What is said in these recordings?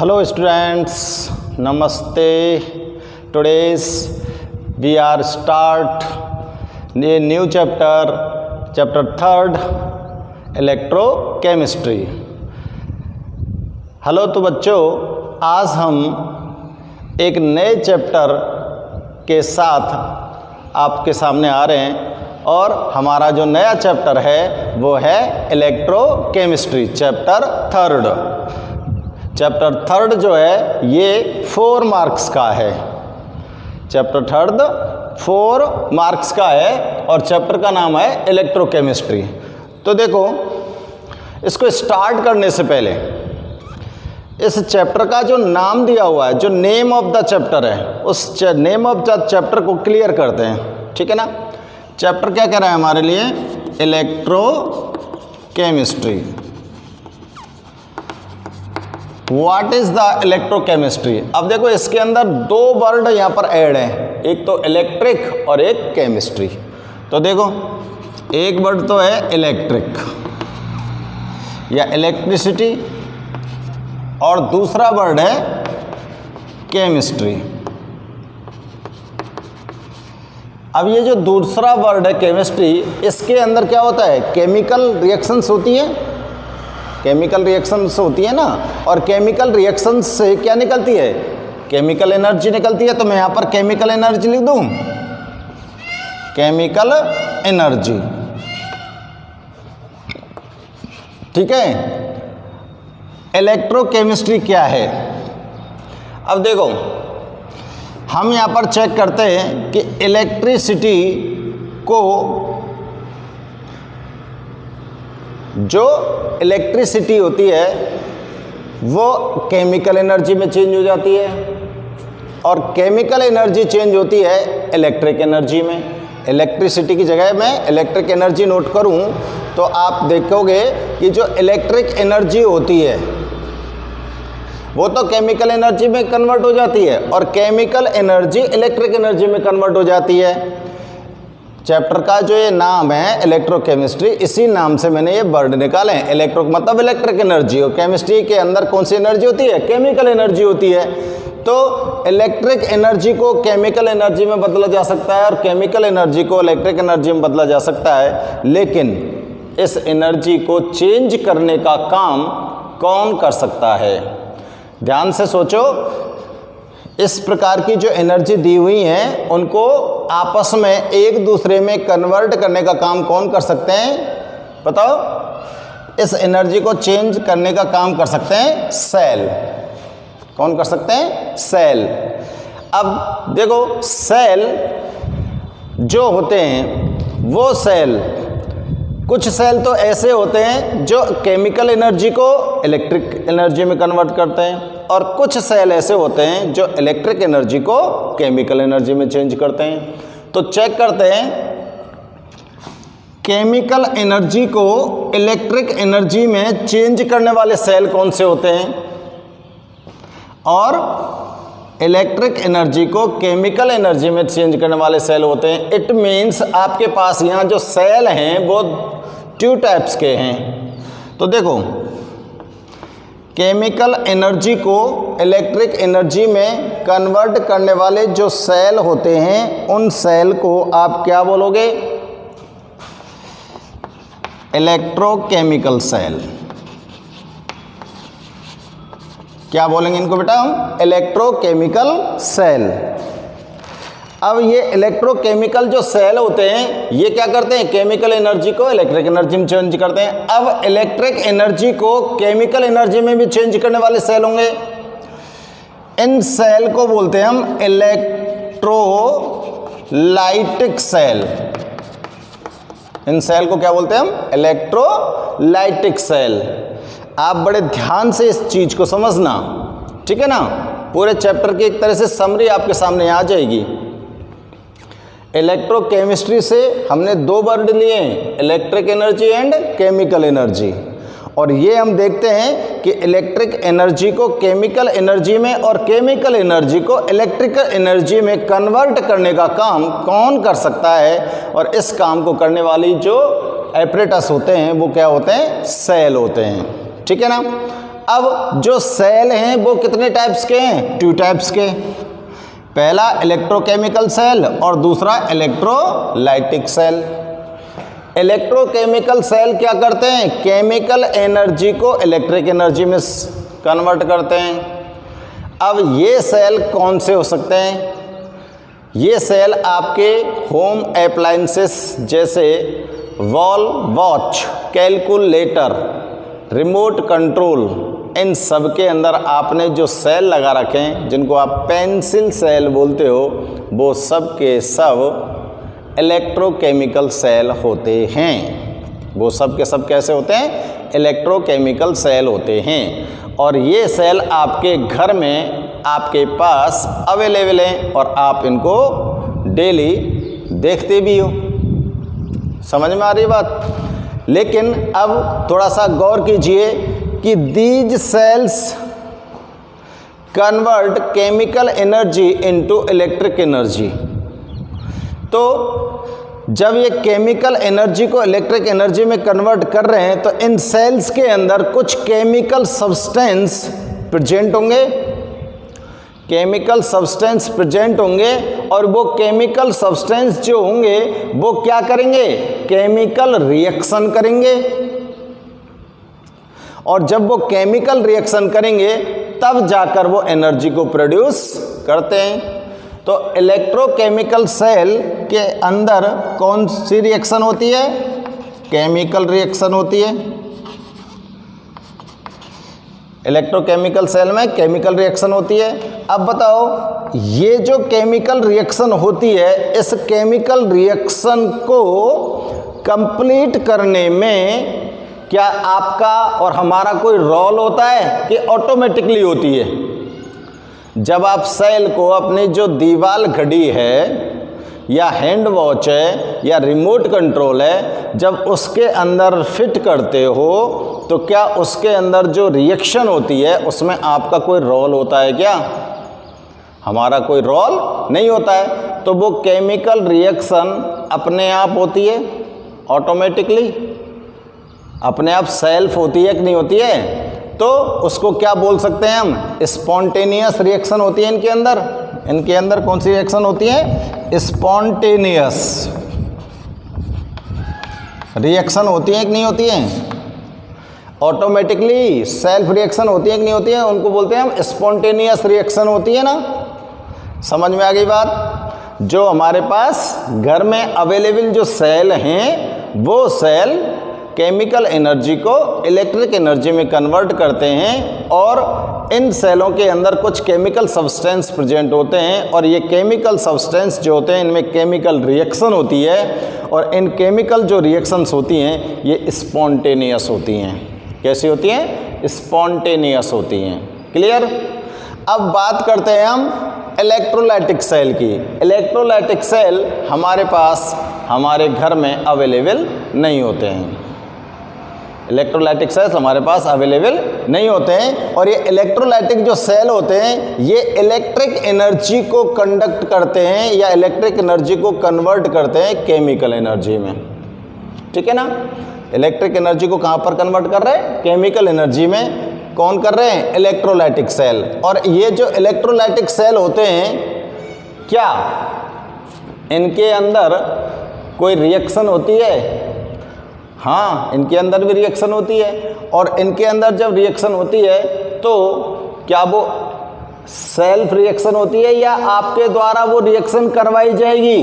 Hello students, Namaste. Today's we are start a new chapter 3rd, electrochemistry. Hello तो बच्चों, आज हम एक नए चैप्टर के साथ आपके सामने आ रहे हैं और हमारा जो नया चैप्टर है वो है electrochemistry chapter 3rd। Chapter 3rd जो है ये 4 मार्क्स का है। चैप्टर 3rd 4 मार्क्स का है और चैप्टर का नाम है इलेक्ट्रोकेमिस्ट्री। तो देखो, इसको स्टार्ट करने से पहले इस चैप्टर का जो नाम दिया हुआ है, जो नेम ऑफ द चैप्टर है, उस नेम ऑफ द चैप्टर को क्लियर करते हैं। ठीक है ना। चैप्टर क्या कह रहा है हमारे लिए? Electrochemistry. What is the electrochemistry? अब देखो, इसके अंदर 2 वर्ड यहाँ पर ऐड हैं, एक तो इलेक्ट्रिक और एक केमिस्ट्री। तो देखो, एक वर्ड तो है इलेक्ट्रिक या इलेक्ट्रिसिटी और दूसरा वर्ड है केमिस्ट्री। अब ये जो दूसरा वर्ड है केमिस्ट्री, इसके अंदर क्या होता है? केमिकल रिएक्शंस होती है, केमिकल रिएक्शंस होती है ना। और केमिकल रिएक्शंस से क्या निकलती है? केमिकल एनर्जी निकलती है। तो मैं यहाँ पर केमिकल एनर्जी लिख दूँ, केमिकल एनर्जी। ठीक है। इलेक्ट्रोकेमिस्ट्री क्या है? अब देखो, हम यहाँ पर चेक करते हैं कि इलेक्ट्रिसिटी को, जो इलेक्ट्रिसिटी होती है वो केमिकल एनर्जी में चेंज हो जाती है और केमिकल एनर्जी चेंज होती है इलेक्ट्रिक एनर्जी में। इलेक्ट्रिसिटी की जगह मैं इलेक्ट्रिक एनर्जी नोट करूं तो आप देखोगे कि जो इलेक्ट्रिक एनर्जी होती है वो तो केमिकल एनर्जी में कन्वर्ट हो जाती है और केमिकल एनर्जी इलेक्ट्रिक एनर्जी में कन्वर्ट हो जाती है। चैप्टर का जो ये नाम है इलेक्ट्रोकेमिस्ट्री, इसी नाम से मैंने ये वर्ड निकाले हैं। इलेक्ट्रो मतलब इलेक्ट्रिक एनर्जी और केमिस्ट्री के अंदर कौन सी एनर्जी होती है? केमिकल एनर्जी होती है। तो इलेक्ट्रिक एनर्जी को केमिकल एनर्जी में बदला जा सकता है और केमिकल एनर्जी को इलेक्ट्रिक एनर्जी में बदला जा सकता है, लेकिन इस एनर्जी को चेंज करने का काम कौन कर सकता है? ध्यान से सोचो, इस प्रकार की जो एनर्जी दी हुई है उनको आपस में एक दूसरे में कन्वर्ट करने का काम कौन कर सकते हैं? बताओ। इस एनर्जी को चेंज करने का काम कर सकते हैं सेल। कौन कर सकते हैं? सेल। अब देखो, सेल जो होते हैं वो सेल, कुछ सेल तो ऐसे होते हैं जो केमिकल एनर्जी को इलेक्ट्रिक एनर्जी में कन्वर्ट करते हैं और कुछ सेल ऐसे होते हैं जो इलेक्ट्रिक एनर्जी को केमिकल एनर्जी में चेंज करते हैं। तो चेक करते हैं, केमिकल एनर्जी को इलेक्ट्रिक एनर्जी में चेंज करने वाले सेल कौन से होते हैं और इलेक्ट्रिक एनर्जी को केमिकल एनर्जी में चेंज करने वाले सेल होते हैं। इट मीन्स आपके पास यहाँ जो सेल हैं वो 2 टाइप्स के हैं। तो देखो, केमिकल एनर्जी को इलेक्ट्रिक एनर्जी में कन्वर्ट करने वाले जो सेल होते हैं उन सेल को आप क्या बोलोगे? Electrochemical cell. क्या बोलेंगे इनको बेटा हम? Electrochemical cell. अब ये इलेक्ट्रोकेमिकल जो सेल होते हैं ये क्या करते हैं? केमिकल एनर्जी को इलेक्ट्रिक एनर्जी में चेंज करते हैं। अब इलेक्ट्रिक एनर्जी को केमिकल एनर्जी में भी चेंज करने वाले सेल होंगे। इन सेल को बोलते हैं हम इलेक्ट्रोलाइटिक सेल। इन सेल को क्या बोलते हैं हम? Electrolytic cell. आप बड़े ध्यान से इस चीज को समझना, ठीक है ना। पूरे चैप्टर की एक तरह से समरी आपके सामने आ जाएगी। इलेक्ट्रोकेमिस्ट्री से हमने 2 वर्ड लिए हैं, electric energy and chemical energy, और ये हम देखते हैं कि इलेक्ट्रिक एनर्जी को केमिकल एनर्जी में और केमिकल एनर्जी को इलेक्ट्रिकल एनर्जी में कन्वर्ट करने का काम कौन कर सकता है, और इस काम को करने वाली जो एपरेटस होते हैं वो क्या होते हैं? सेल होते हैं। ठीक है ना। अब जो सेल हैं वो कितने टाइप्स के हैं? 2 टाइप्स के। पहला इलेक्ट्रोकेमिकल सेल और दूसरा इलेक्ट्रोलाइटिक सेल। इलेक्ट्रोकेमिकल सेल क्या करते हैं? केमिकल एनर्जी को इलेक्ट्रिक एनर्जी में कन्वर्ट करते हैं। अब ये सेल कौन से हो सकते हैं? ये सेल आपके होम अप्लायंसेस जैसे wall, watch, calculator, remote control, इन सब के अंदर आपने जो सेल लगा रखे हैं जिनको आप पेंसिल सेल बोलते हो, वो सब के सब इलेक्ट्रोकेमिकल सेल होते हैं। वो सब के सब कैसे होते हैं? इलेक्ट्रोकेमिकल सेल होते हैं। और ये सेल आपके घर में आपके पास अवेलेबल हैं और आप इनको डेली देखते भी हो। समझ में आ रही बात? लेकिन अब थोड़ा सा गौर कीजिए कि these cells convert chemical energy into electric energy. तो जब ये केमिकल एनर्जी को इलेक्ट्रिक एनर्जी में कन्वर्ट कर रहे हैं तो इन सेल्स के अंदर कुछ केमिकल सब्सटेंस प्रेजेंट होंगे, केमिकल सब्सटेंस प्रेजेंट होंगे और वो केमिकल सब्सटेंस जो होंगे वो क्या करेंगे? केमिकल रिएक्शन करेंगे। और जब वो केमिकल रिएक्शन करेंगे तब जाकर वो एनर्जी को प्रोड्यूस करते हैं। तो इलेक्ट्रोकेमिकल सेल के अंदर कौन सी रिएक्शन होती है? केमिकल रिएक्शन होती है। इलेक्ट्रोकेमिकल सेल में केमिकल रिएक्शन होती है। अब बताओ, ये जो केमिकल रिएक्शन होती है, इस केमिकल रिएक्शन को कंप्लीट करने में क्या आपका और हमारा कोई रोल होता है कि ऑटोमेटिकली होती है? जब आप सेल को अपनी जो दीवार घड़ी है या हैंड वॉच है या रिमोट कंट्रोल है, जब उसके अंदर फिट करते हो तो क्या उसके अंदर जो रिएक्शन होती है उसमें आपका कोई रोल होता है क्या? हमारा कोई रोल नहीं होता है। तो वो केमिकल रिएक्शन अपने आप होती है, ऑटोमेटिकली अपने आप सेल्फ होती है कि नहीं होती है? तो उसको क्या बोल सकते हैं हम? स्पॉन्टेनियस रिएक्शन होती है इनके अंदर। इनके अंदर कौन सी रिएक्शन होती है? स्पॉन्टेनियस रिएक्शन होती है कि नहीं होती है? ऑटोमेटिकली सेल्फ रिएक्शन होती है कि नहीं होती है? उनको बोलते हैं हम स्पॉन्टेनियस रिएक्शन होती है ना। समझ में आ गई बात? जो हमारे पास घर में अवेलेबल जो सेल हैं वो सेल केमिकल एनर्जी को इलेक्ट्रिक एनर्जी में कन्वर्ट करते हैं और इन सेलों के अंदर कुछ केमिकल सब्सटेंस प्रेजेंट होते हैं और ये केमिकल सब्सटेंस जो होते हैं इनमें केमिकल रिएक्शन होती है और इन केमिकल जो रिएक्शंस होती हैं ये स्पॉन्टेनियस होती हैं। कैसी होती हैं? स्पॉन्टेनियस होती हैं। क्लियर? अब बात करते हैं हम इलेक्ट्रोलाइटिक सेल की। इलेक्ट्रोलाइटिक सेल हमारे पास हमारे घर में अवेलेबल नहीं होते हैं। इलेक्ट्रोलाइटिक सेल्स हमारे पास अवेलेबल नहीं होते हैं और ये इलेक्ट्रोलाइटिक जो सेल होते हैं ये इलेक्ट्रिक एनर्जी को कंडक्ट करते हैं या इलेक्ट्रिक एनर्जी को कन्वर्ट करते हैं केमिकल एनर्जी में। ठीक है ना? इलेक्ट्रिक एनर्जी को कहाँ पर कन्वर्ट कर रहे हैं? केमिकल एनर्जी में। कौन कर रहे हैं? Electrolytic cell. और ये जो इलेक्ट्रोलाइटिक सेल होते हैं, क्या इनके अंदर कोई रिएक्शन होती है? हाँ, इनके अंदर भी रिएक्शन होती है और इनके अंदर जब रिएक्शन होती है तो क्या वो सेल्फ रिएक्शन होती है या आपके द्वारा वो रिएक्शन करवाई जाएगी?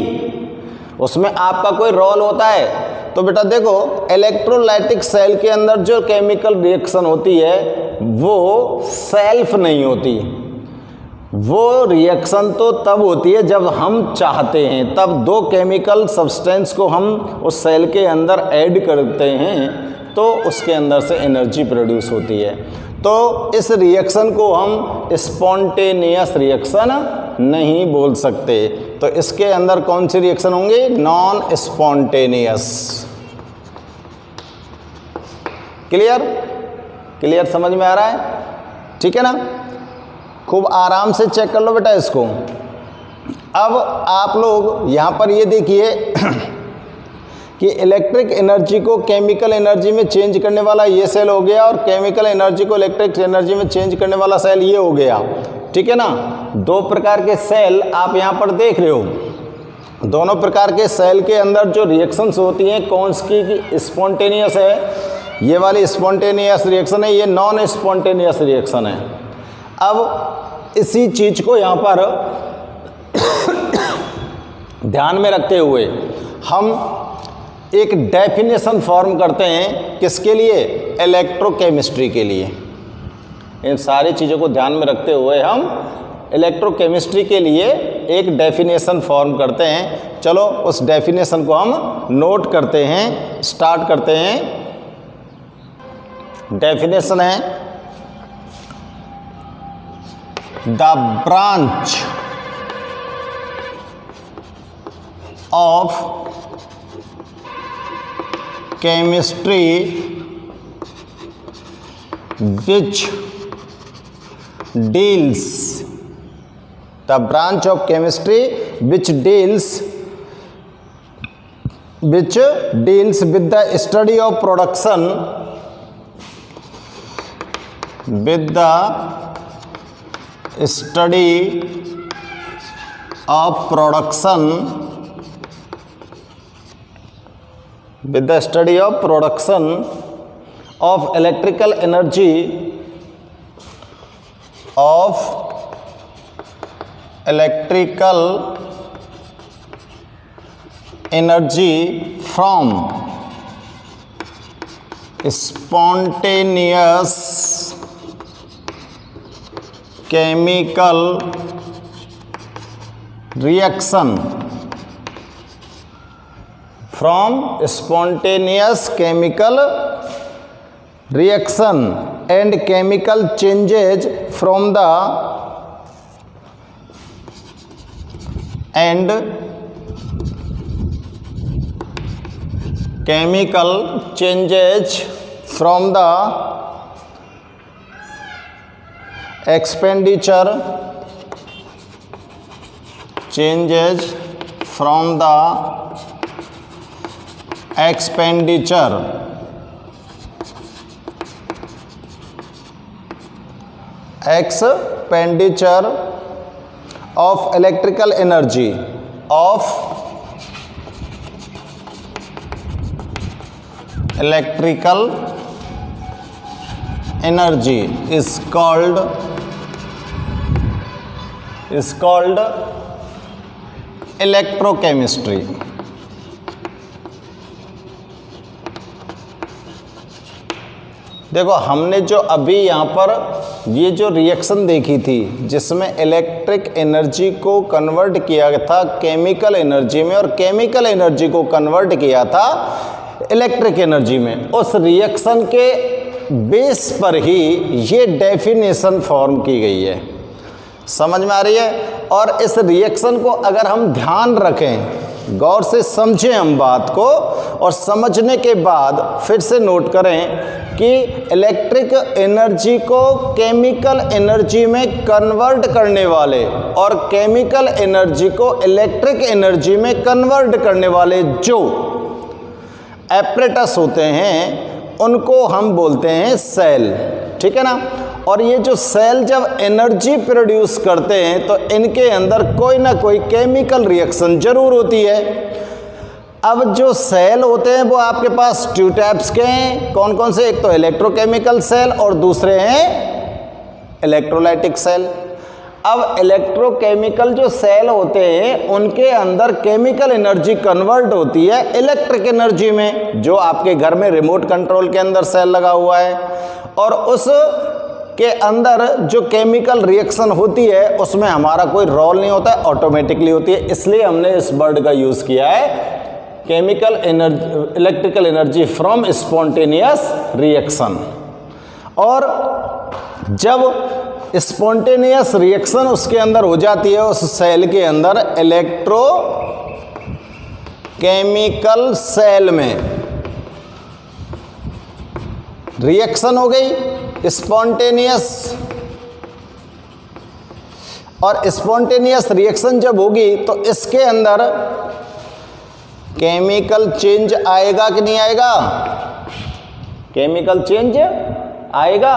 उसमें आपका कोई रोल होता है? तो बेटा देखो, इलेक्ट्रोलाइटिक सेल के अंदर जो केमिकल रिएक्शन होती है वो सेल्फ नहीं होती। वो रिएक्शन तो तब होती है जब हम चाहते हैं, तब दो केमिकल सब्सटेंस को हम उस सेल के अंदर ऐड करते हैं तो उसके अंदर से एनर्जी प्रोड्यूस होती है। तो इस रिएक्शन को हम स्पॉन्टेनियस रिएक्शन नहीं बोल सकते। तो इसके अंदर कौन सी रिएक्शन होंगी? Non spontaneous. क्लियर? क्लियर समझ में आ रहा है? ठीक है ना? खूब आराम से चेक कर लो बेटा इसको। अब आप लोग यहाँ पर ये देखिए कि इलेक्ट्रिक एनर्जी को केमिकल एनर्जी में चेंज करने वाला ये सेल हो गया और केमिकल एनर्जी को इलेक्ट्रिक एनर्जी में चेंज करने वाला सेल ये हो गया। ठीक है ना, दो प्रकार के सेल आप यहाँ पर देख रहे हो। दोनों प्रकार के सेल के अंदर जो रिएक्शंस होती हैं कौन सी की स्पॉन्टेनियस है, ये वाली स्पॉन्टेनियस रिएक्शन है, ये नॉन स्पॉन्टेनियस रिएक्शन है। अब इसी चीज को यहाँ पर ध्यान में रखते हुए हम एक डेफिनेशन फॉर्म करते हैं, किसके लिए, इलेक्ट्रोकेमिस्ट्री के लिए। इन सारी चीज़ों को ध्यान में रखते हुए हम इलेक्ट्रोकेमिस्ट्री के लिए एक डेफिनेशन फॉर्म करते हैं। चलो उस डेफिनेशन को हम नोट करते हैं, स्टार्ट करते हैं। डेफिनेशन है the branch of chemistry which deals the branch of chemistry which deals with the study of production with the study of production of electrical energy from spontaneous chemical reaction and chemical changes from the expenditure of electrical energy is called electrochemistry। देखो हमने जो अभी यहाँ पर ये जो reaction देखी थी जिसमें इलेक्ट्रिक एनर्जी को कन्वर्ट किया था केमिकल एनर्जी में और केमिकल एनर्जी को कन्वर्ट किया था इलेक्ट्रिक एनर्जी में, उस रिएक्शन के बेस पर ही ये डेफिनेशन फॉर्म की गई है। समझ में आ रही है? और इस रिएक्शन को अगर हम ध्यान रखें, गौर से समझें हम बात को, और समझने के बाद फिर से नोट करें कि इलेक्ट्रिक एनर्जी को केमिकल एनर्जी में कन्वर्ट करने वाले और केमिकल एनर्जी को इलेक्ट्रिक एनर्जी में कन्वर्ट करने वाले जो एपरेटस होते हैं उनको हम बोलते हैं सेल। ठीक है ना? और ये जो सेल जब एनर्जी प्रोड्यूस करते हैं तो इनके अंदर कोई ना कोई केमिकल रिएक्शन जरूर होती है। अब जो सेल होते हैं वो आपके पास टू टाइप्स के हैं। कौन कौन से? एक तो इलेक्ट्रोकेमिकल सेल और दूसरे हैं इलेक्ट्रोलाइटिक सेल। अब इलेक्ट्रोकेमिकल जो सेल होते हैं उनके अंदर केमिकल एनर्जी कन्वर्ट होती है इलेक्ट्रिक एनर्जी में, जो आपके घर में रिमोट कंट्रोल के अंदर सेल लगा हुआ है, और उस के अंदर जो केमिकल रिएक्शन होती है उसमें हमारा कोई रोल नहीं होता है, ऑटोमेटिकली होती है। इसलिए हमने इस वर्ड का यूज़ किया है chemical energy, electrical energy from spontaneous reaction. और जब स्पॉन्टेनियस रिएक्शन उसके अंदर हो जाती है, उस सेल के अंदर इलेक्ट्रो केमिकल सेल में रिएक्शन हो गई स्पॉन्टेनियस, और स्पॉन्टेनियस रिएक्शन जब होगी तो इसके अंदर केमिकल चेंज आएगा कि नहीं आएगा? केमिकल चेंज आएगा।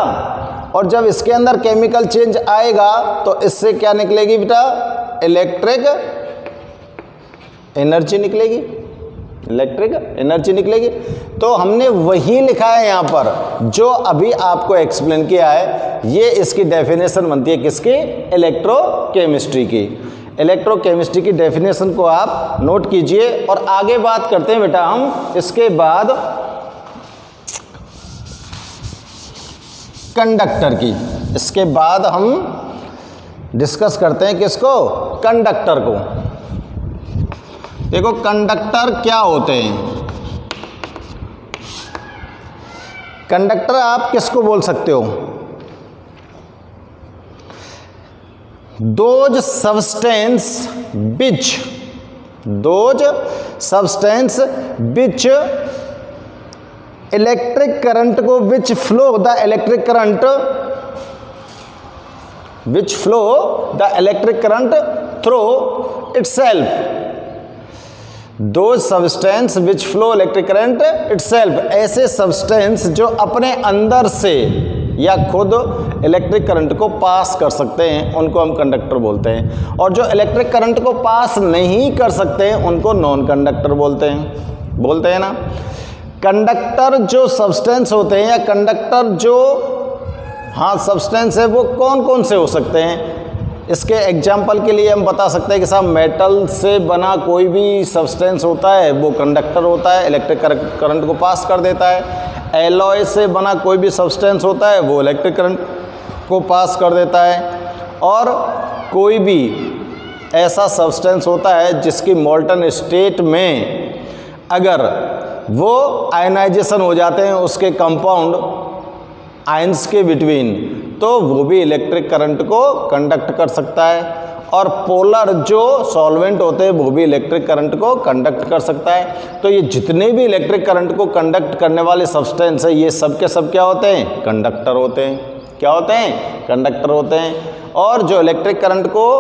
और जब इसके अंदर केमिकल चेंज आएगा तो इससे क्या निकलेगी बेटा? इलेक्ट्रिक एनर्जी निकलेगी, इलेक्ट्रिक एनर्जी निकलेगी। तो हमने वही लिखा है यहाँ पर जो अभी आपको एक्सप्लेन किया है। ये इसकी डेफिनेशन बनती है किसकी? इलेक्ट्रोकेमिस्ट्री की। इलेक्ट्रोकेमिस्ट्री की डेफिनेशन को आप नोट कीजिए और आगे बात करते हैं बेटा हम इसके बाद कंडक्टर की। इसके बाद हम डिस्कस करते हैं किसको? कंडक्टर को। देखो कंडक्टर क्या होते हैं। कंडक्टर आप किसको बोल सकते हो? Those substance which electric current को which flow the electric current through itself. Those substance which flow electric current itself, ऐसे सब्सटेंस जो अपने अंदर से या खुद इलेक्ट्रिक करंट को पास कर सकते हैं उनको हम कंडक्टर बोलते हैं। और जो इलेक्ट्रिक करंट को पास नहीं कर सकते हैं उनको नॉन कंडक्टर बोलते हैं ना। कंडक्टर जो सब्सटेंस होते हैं या कंडक्टर जो सब्सटेंस है वो कौन कौन से हो सकते हैं? इसके एग्जाम्पल के लिए हम बता सकते हैं कि साहब मेटल से बना कोई भी सब्सटेंस होता है वो कंडक्टर होता है, इलेक्ट्रिक करंट को पास कर देता है। एलॉय से बना कोई भी सब्सटेंस होता है वो इलेक्ट्रिक करंट को पास कर देता है। और कोई भी ऐसा सब्सटेंस होता है जिसकी मोल्टन स्टेट में अगर वो आयनाइजेशन हो जाते हैं उसके कंपाउंड आयंस के बिटवीन, तो वो भी इलेक्ट्रिक करंट को कंडक्ट कर सकता है। और पोलर जो सॉल्वेंट होते हैं वो भी इलेक्ट्रिक करंट को कंडक्ट कर सकता है। तो ये जितने भी इलेक्ट्रिक करंट को कंडक्ट करने वाले सब्सटेंस है ये सब के सब क्या होते हैं? कंडक्टर होते हैं। क्या होते हैं? कंडक्टर होते हैं। और जो इलेक्ट्रिक करंट को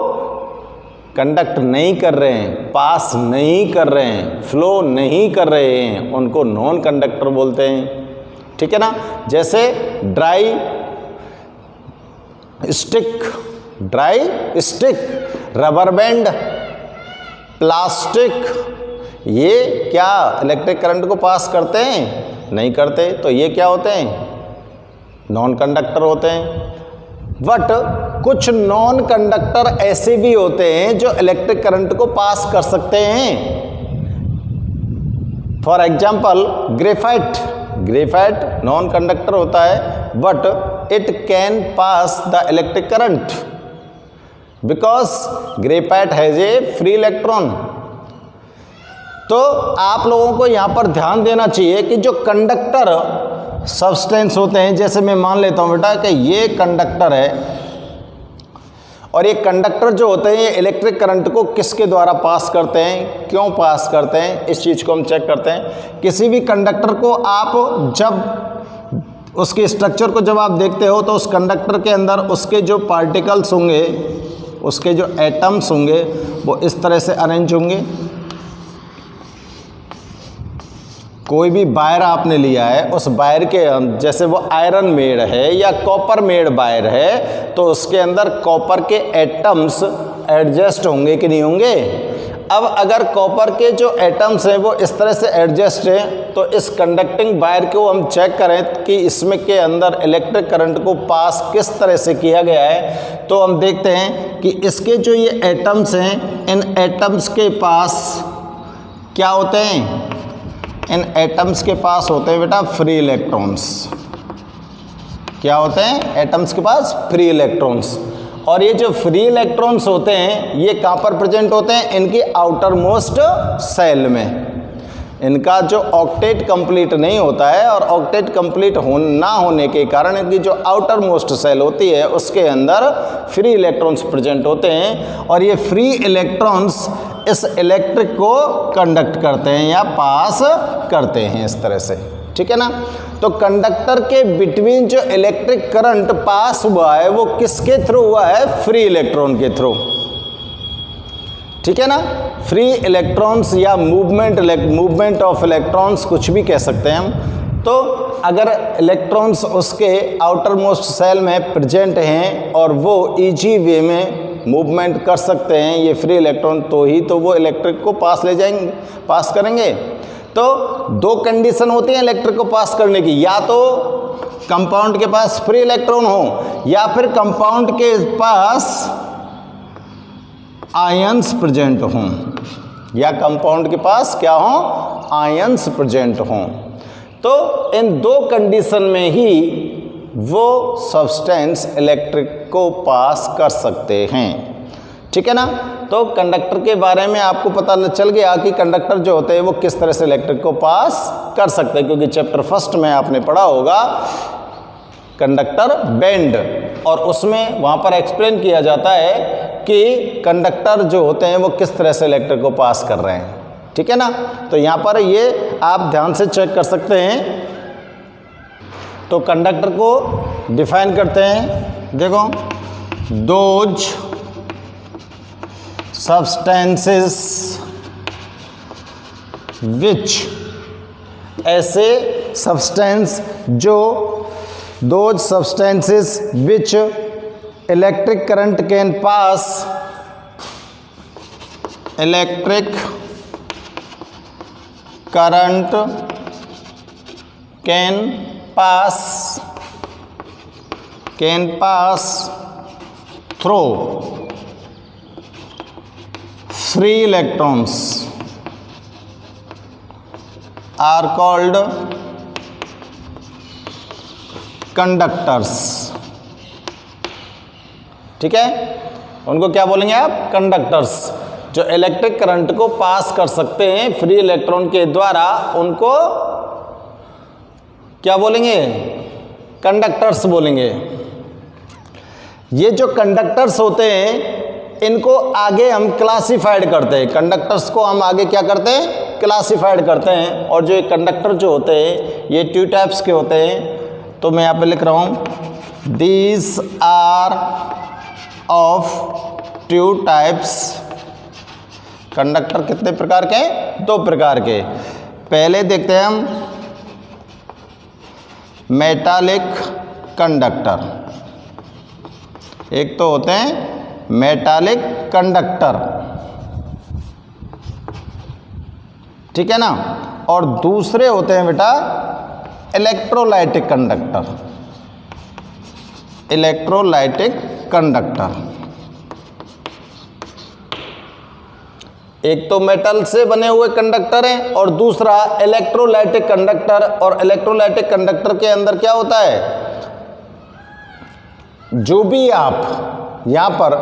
कंडक्ट नहीं कर रहे हैं, पास नहीं कर रहे हैं, फ्लो नहीं कर रहे हैं, उनको नॉन कंडक्टर बोलते हैं। ठीक है ना। जैसे dry stick, rubber band, plastic, ये क्या इलेक्ट्रिक करंट को पास करते हैं? नहीं करते। तो ये क्या होते हैं? नॉन कंडक्टर होते हैं। बट कुछ नॉन कंडक्टर ऐसे भी होते हैं जो इलेक्ट्रिक करंट को पास कर सकते हैं। For example graphite non conductor होता है but it can pass the electric current because graphite has a free electron. तो आप लोगों को यहां पर ध्यान देना चाहिए कि जो कंडक्टर सब्सटेंस होते हैं, जैसे मैं मान लेता हूं बेटा कि ये कंडक्टर है और ये कंडक्टर जो होते हैं ये इलेक्ट्रिक करंट को किसके द्वारा पास करते हैं, क्यों पास करते हैं, इस चीज़ को हम चेक करते हैं। किसी भी कंडक्टर को आप जब उसके स्ट्रक्चर को जब आप देखते हो तो उस कंडक्टर के अंदर उसके जो पार्टिकल्स होंगे, उसके जो एटम्स होंगे वो इस तरह से अरेंज होंगे। कोई भी वायर आपने लिया है, उस वायर के जैसे वो आयरन मेड है या कॉपर मेड वायर है तो उसके अंदर कॉपर के एटम्स एडजस्ट होंगे कि नहीं होंगे। अब अगर कॉपर के जो एटम्स हैं वो इस तरह से एडजस्ट हैं तो इस कंडक्टिंग वायर को हम चेक करें कि इसमें के अंदर इलेक्ट्रिक करंट को पास किस तरह से किया गया है, तो हम देखते हैं कि इसके जो ये एटम्स हैं इन एटम्स के पास क्या होते हैं, इन एटम्स के पास होते हैं बेटा फ्री इलेक्ट्रॉन्स। क्या होते हैं? एटम्स के पास फ्री इलेक्ट्रॉन्स। और ये जो फ्री इलेक्ट्रॉन्स होते हैं ये कहाँ पर प्रेजेंट होते हैं? इनकी आउटर मोस्ट सेल में। इनका जो ऑक्टेट कंप्लीट नहीं होता है और ऑक्टेट कंप्लीट ना होने के कारण इनकी जो आउटर मोस्ट सेल होती है उसके अंदर फ्री इलेक्ट्रॉन्स प्रेजेंट होते हैं और ये फ्री इलेक्ट्रॉन्स इस इलेक्ट्रिक को कंडक्ट करते हैं या पास करते हैं इस तरह से। ठीक है ना। तो कंडक्टर के बिटवीन जो इलेक्ट्रिक करंट पास हुआ है वो किसके थ्रू हुआ है? फ्री इलेक्ट्रॉन के थ्रू। ठीक है ना। फ्री इलेक्ट्रॉन्स या मूवमेंट ऑफ इलेक्ट्रॉन्स कुछ भी कह सकते हैं हम। तो अगर इलेक्ट्रॉन्स उसके आउटर मोस्ट सेल में प्रेजेंट हैं और वो इजी वे में मूवमेंट कर सकते हैं ये फ्री इलेक्ट्रॉन, तो ही तो वो इलेक्ट्रिक को पास करेंगे। तो दो कंडीशन होती हैं इलेक्ट्रिक को पास करने की, या तो कंपाउंड के पास फ्री इलेक्ट्रॉन हो या फिर कंपाउंड के पास आयंस प्रेजेंट हों, या कंपाउंड के पास क्या हो, आयंस प्रेजेंट हों। तो इन दो कंडीशन में ही वो सब्सटेंस इलेक्ट्रिक को पास कर सकते हैं, ठीक है ना। तो कंडक्टर के बारे में आपको पता चल गया कि कंडक्टर जो होते हैं वो किस तरह से इलेक्ट्रिक को पास कर सकते हैं, क्योंकि चैप्टर फर्स्ट में आपने पढ़ा होगा कंडक्टर बेंड, और उसमें वहाँ पर एक्सप्लेन किया जाता है कि कंडक्टर जो होते हैं वो किस तरह से इलेक्ट्रिक को पास कर रहे हैं, ठीक है ना। तो यहाँ पर ये आप ध्यान से चेक कर सकते हैं। तो कंडक्टर को डिफाइन करते हैं, देखो, दोज सब्सटेंसेस विच, ऐसे सब्सटेंस जो, those substances which electric current can pass, electric current can pass through free electrons are called conductors, ठीक है। उनको क्या बोलेंगे आप, कंडक्टर्स। जो इलेक्ट्रिक करंट को पास कर सकते हैं फ्री इलेक्ट्रॉन के द्वारा, उनको क्या बोलेंगे, कंडक्टर्स बोलेंगे। ये जो कंडक्टर्स होते हैं इनको आगे हम क्लासिफाइड करते हैं, कंडक्टर्स को हम आगे क्या करते हैं, क्लासिफाइड करते हैं। और जो ये कंडक्टर जो होते हैं ये टू टाइप्स के होते हैं। तो मैं यहाँ पे लिख रहा हूँ, these are of two types. Conductor कितने प्रकार के हैं, दो प्रकार के। पहले देखते हैं हम मेटालिक कंडक्टर। एक तो होते हैं मेटालिक कंडक्टर, ठीक है ना, और दूसरे होते हैं बेटा इलेक्ट्रोलाइटिक कंडक्टर। इलेक्ट्रोलाइटिक कंडक्टर, एक तो मेटल से बने हुए कंडक्टर हैं और दूसरा इलेक्ट्रोलाइटिक कंडक्टर। और इलेक्ट्रोलाइटिक कंडक्टर के अंदर क्या होता है, जो भी आप यहाँ पर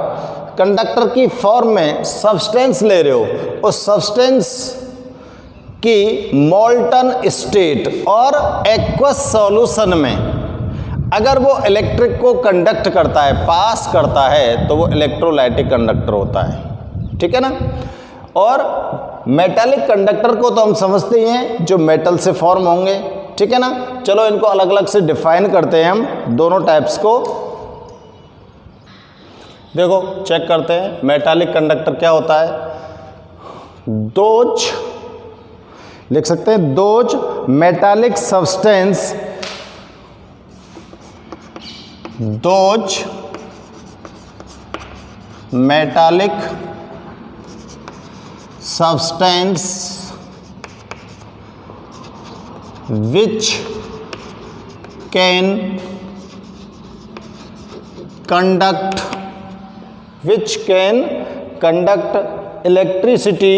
कंडक्टर की फॉर्म में सब्सटेंस ले रहे हो, उस सब्सटेंस की मोल्टन स्टेट और एक्वस सॉल्यूशन में अगर वो इलेक्ट्रिक को कंडक्ट करता है, पास करता है, तो वो इलेक्ट्रोलाइटिक कंडक्टर होता है, ठीक है ना। और मेटालिक कंडक्टर को तो हम समझते ही हैं, जो मेटल से फॉर्म होंगे, ठीक है ना। चलो इनको अलग अलग से डिफाइन करते हैं हम दोनों टाइप्स को। देखो चेक करते हैं मेटालिक कंडक्टर क्या होता है। दोज लिख सकते हैं, those metallic substance, those metallic substance which can conduct electricity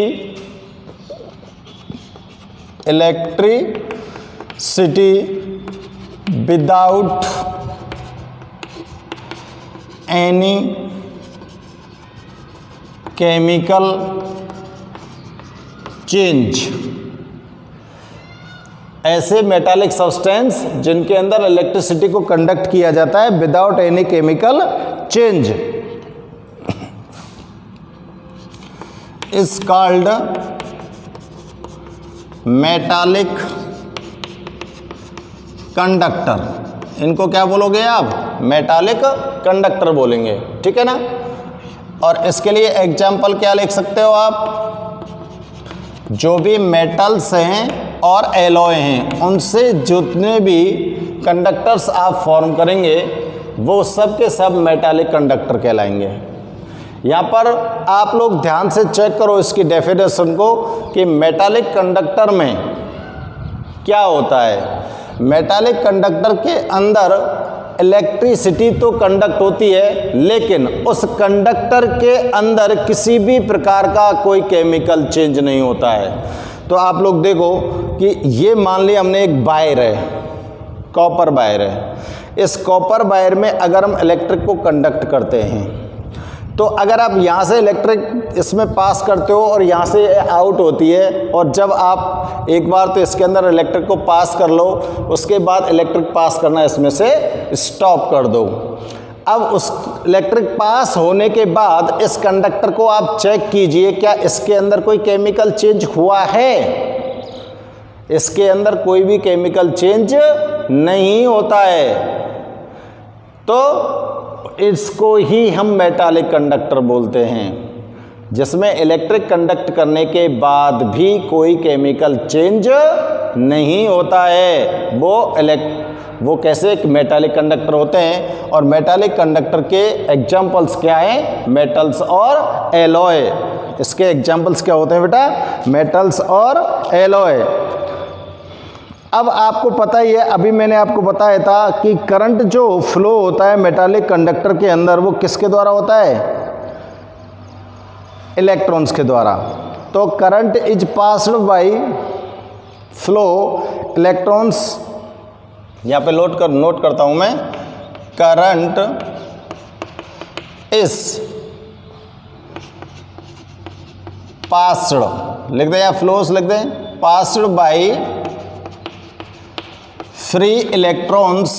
without any chemical change. ऐसे मेटालिक सब्सटेंस जिनके अंदर इलेक्ट्रिसिटी को कंडक्ट किया जाता है without any chemical change is called metallic conductor. इनको क्या बोलोगे आप, मेटालिक कंडक्टर बोलेंगे, ठीक है ना। और इसके लिए एग्जाम्पल क्या लिख सकते हो आप, जो भी मेटल्स हैं और एलॉय हैं उनसे जितने भी कंडक्टर्स आप फॉर्म करेंगे वो सब के सब मेटालिक कंडक्टर कहलाएंगे। यहाँ पर आप लोग ध्यान से चेक करो इसकी डेफिनेशन को कि मेटालिक कंडक्टर में क्या होता है। मेटालिक कंडक्टर के अंदर इलेक्ट्रिसिटी तो कंडक्ट होती है, लेकिन उस कंडक्टर के अंदर किसी भी प्रकार का कोई केमिकल चेंज नहीं होता है। तो आप लोग देखो कि ये मान लिया हमने एक वायर है, कॉपर वायर है। इस कॉपर वायर में अगर हम इलेक्ट्रिक को कंडक्ट करते हैं तो अगर आप यहाँ से इलेक्ट्रिक इसमें पास करते हो और यहाँ से आउट होती है, और जब आप एक बार तो इसके अंदर इलेक्ट्रिक को पास कर लो, उसके बाद इलेक्ट्रिक पास करना इसमें से स्टॉप कर दो। अब उस इलेक्ट्रिक पास होने के बाद इस कंडक्टर को आप चेक कीजिए, क्या इसके अंदर कोई केमिकल चेंज हुआ है? इसके अंदर कोई भी केमिकल चेंज नहीं होता है। तो इसको ही हम मेटालिक कंडक्टर बोलते हैं, जिसमें इलेक्ट्रिक कंडक्ट करने के बाद भी कोई केमिकल चेंज नहीं होता है। वो कैसे मेटालिक कंडक्टर होते हैं, और मेटालिक कंडक्टर के एग्जाम्पल्स क्या हैं? मेटल्स और एलॉय। इसके एग्जाम्पल्स क्या होते हैं बेटा? मेटल्स और एलॉय। अब आपको पता ही है, अभी मैंने आपको बताया था कि करंट जो फ्लो होता है मेटालिक कंडक्टर के अंदर वो किसके द्वारा होता है? इलेक्ट्रॉन्स के द्वारा। तो current is passed bye flow electrons, यहाँ पे नोट करता हूं मैं, करंट इज पास्ड, लिख दें या फ्लोस लिख दें, passed by free electrons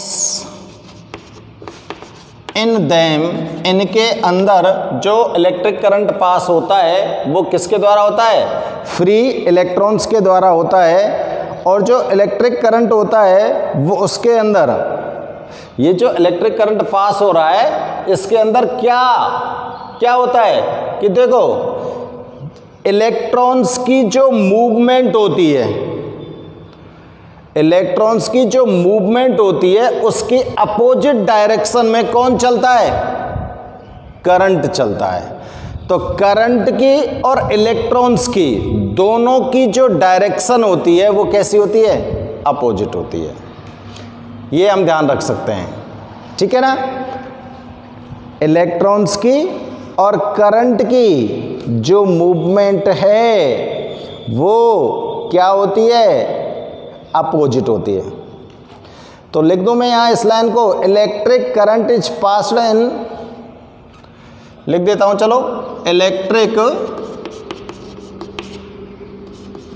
in them, इनके अंदर जो इलेक्ट्रिक करंट पास होता है वो किसके द्वारा होता है? फ्री इलेक्ट्रॉन्स के द्वारा होता है। और जो इलेक्ट्रिक करंट होता है वो उसके अंदर, ये जो इलेक्ट्रिक करंट पास हो रहा है इसके अंदर क्या होता है कि देखो, इलेक्ट्रॉन्स की जो मूवमेंट होती है, इलेक्ट्रॉन्स की जो मूवमेंट होती है उसकी अपोजिट डायरेक्शन में कौन चलता है? करंट चलता है। तो करंट की और इलेक्ट्रॉन्स की दोनों की जो डायरेक्शन होती है वो कैसी होती है? अपोजिट होती है। ये हम ध्यान रख सकते हैं, ठीक है ना? इलेक्ट्रॉन्स की और करंट की जो मूवमेंट है वो क्या होती है? अपोजिट होती है। तो लिख दूं मैं यहां इस लाइन को, electric current is passed in, लिख देता हूं, चलो, electric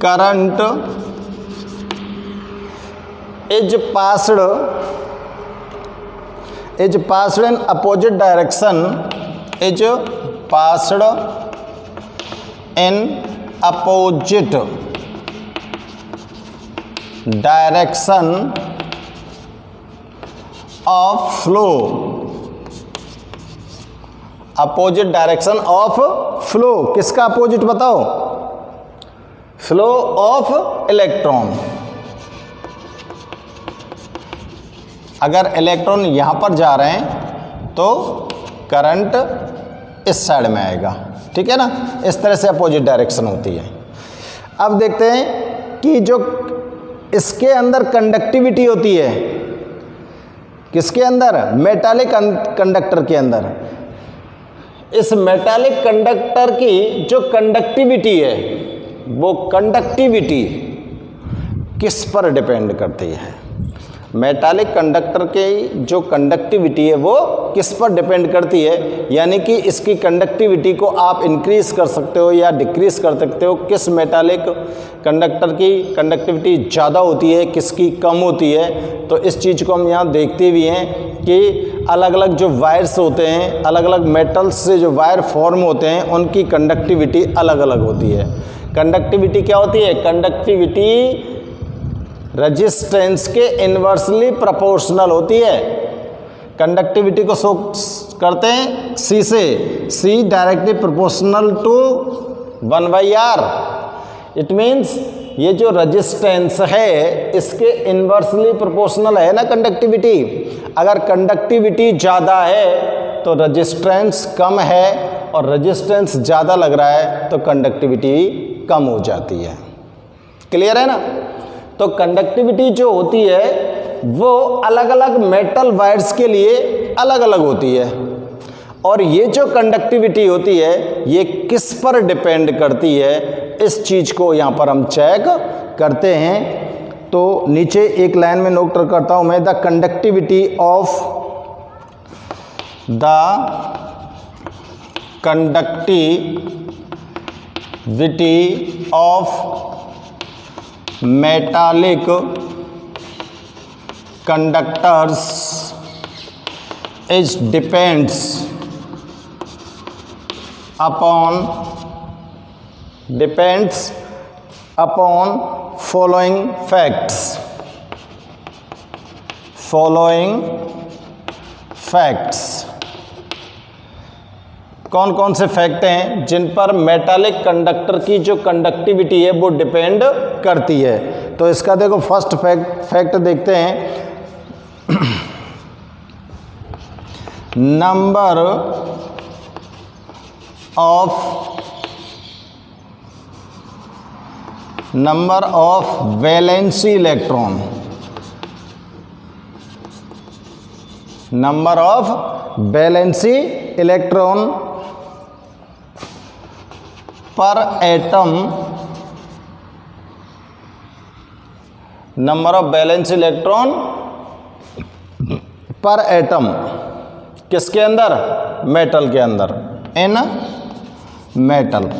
current is passed in opposite direction, is passed in opposite direction of flow, opposite direction of flow. किसका अपोजिट बताओ? Flow of electron. अगर इलेक्ट्रॉन यहां पर जा रहे हैं तो करंट इस साइड में आएगा, ठीक है ना? इस तरह से अपोजिट डायरेक्शन होती है। अब देखते हैं कि जो इसके अंदर कंडक्टिविटी होती है, किसके अंदर? मेटालिक कंडक्टर के अंदर। इस मेटालिक कंडक्टर की जो कंडक्टिविटी है वो कंडक्टिविटी किस पर डिपेंड करती है? मेटालिक कंडक्टर की जो कंडक्टिविटी है वो किस पर डिपेंड करती है? यानी कि इसकी कंडक्टिविटी को आप इंक्रीज कर सकते हो या डिक्रीज कर सकते हो। किस मेटालिक कंडक्टर की कंडक्टिविटी ज़्यादा होती है, किसकी कम होती है? तो इस चीज़ को हम यहाँ देखते भी हैं कि अलग अलग जो वायर्स होते हैं, अलग अलग मेटल्स से जो वायर फॉर्म होते हैं उनकी कंडक्टिविटी अलग अलग होती है। कंडक्टिविटी क्या होती है? कंडक्टिविटी रेजिस्टेंस के इन्वर्सली प्रोपोर्शनल होती है। कंडक्टिविटी को करते हैं C से, C directly proportional to 1/R। It means ये जो रेजिस्टेंस है इसके इन्वर्सली प्रोपोर्शनल है ना कंडक्टिविटी। अगर कंडक्टिविटी ज़्यादा है तो रेजिस्टेंस कम है, और रेजिस्टेंस ज़्यादा लग रहा है तो कंडक्टिविटी कम हो जाती है। क्लियर है ना? तो कंडक्टिविटी जो होती है वो अलग अलग मेटल वायर्स के लिए अलग अलग होती है, और ये जो कंडक्टिविटी होती है ये किस पर डिपेंड करती है, इस चीज़ को यहाँ पर हम चेक करते हैं। तो नीचे एक लाइन में नोट करता हूँ मैं, the conductivity of metallic conductors is depends upon following facts। कौन कौन से फैक्ट हैं जिन पर मेटालिक कंडक्टर की जो कंडक्टिविटी है वो डिपेंड करती है? तो इसका देखो फर्स्ट फैक्ट देखते हैं, number of valency electron, number of valency electron per atom, number of valence electron per atom किसके अंदर? मेटल के अंदर, इन मेटल।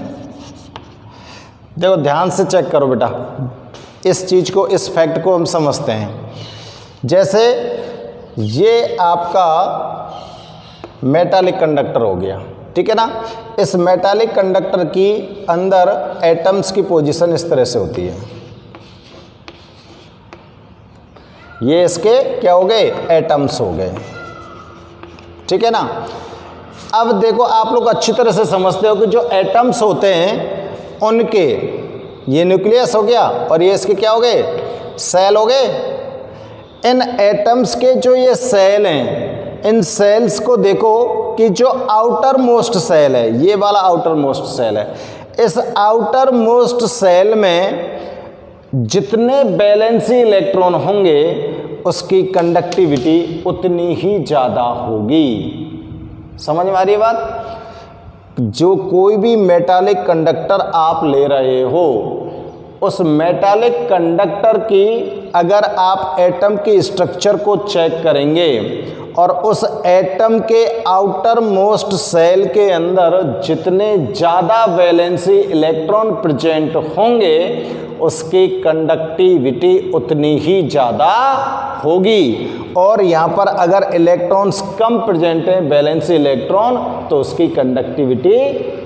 देखो ध्यान से चेक करो बेटा, इस चीज़ को, इस फैक्ट को हम समझते हैं। जैसे ये आपका मेटालिक कंडक्टर हो गया, ठीक है ना? इस मेटालिक कंडक्टर की अंदर एटम्स की पोजीशन इस तरह से होती है। ये इसके क्या हो गए? एटम्स हो गए, ठीक है ना? अब देखो आप लोग अच्छी तरह से समझते हो कि जो एटम्स होते हैं उनके, ये न्यूक्लियस हो गया और ये इसके क्या हो गए? सेल हो गए। इन एटम्स के जो ये सेल हैं, इन सेल्स को देखो कि जो आउटर मोस्ट सेल है, ये वाला आउटर मोस्ट सेल है, इस आउटर मोस्ट सेल में जितने वैलेंसी इलेक्ट्रॉन होंगे उसकी कंडक्टिविटी उतनी ही ज़्यादा होगी। समझ में आ रही है बात? जो कोई भी मेटालिक कंडक्टर आप ले रहे हो, उस मेटालिक कंडक्टर की अगर आप एटम के स्ट्रक्चर को चेक करेंगे और उस एटम के आउटर मोस्ट सेल के अंदर जितने ज़्यादा वैलेंसी इलेक्ट्रॉन प्रेजेंट होंगे उसकी कंडक्टिविटी उतनी ही ज़्यादा होगी। और यहाँ पर अगर इलेक्ट्रॉन्स कम प्रेजेंट हैं, वैलेंसी इलेक्ट्रॉन, तो उसकी कंडक्टिविटी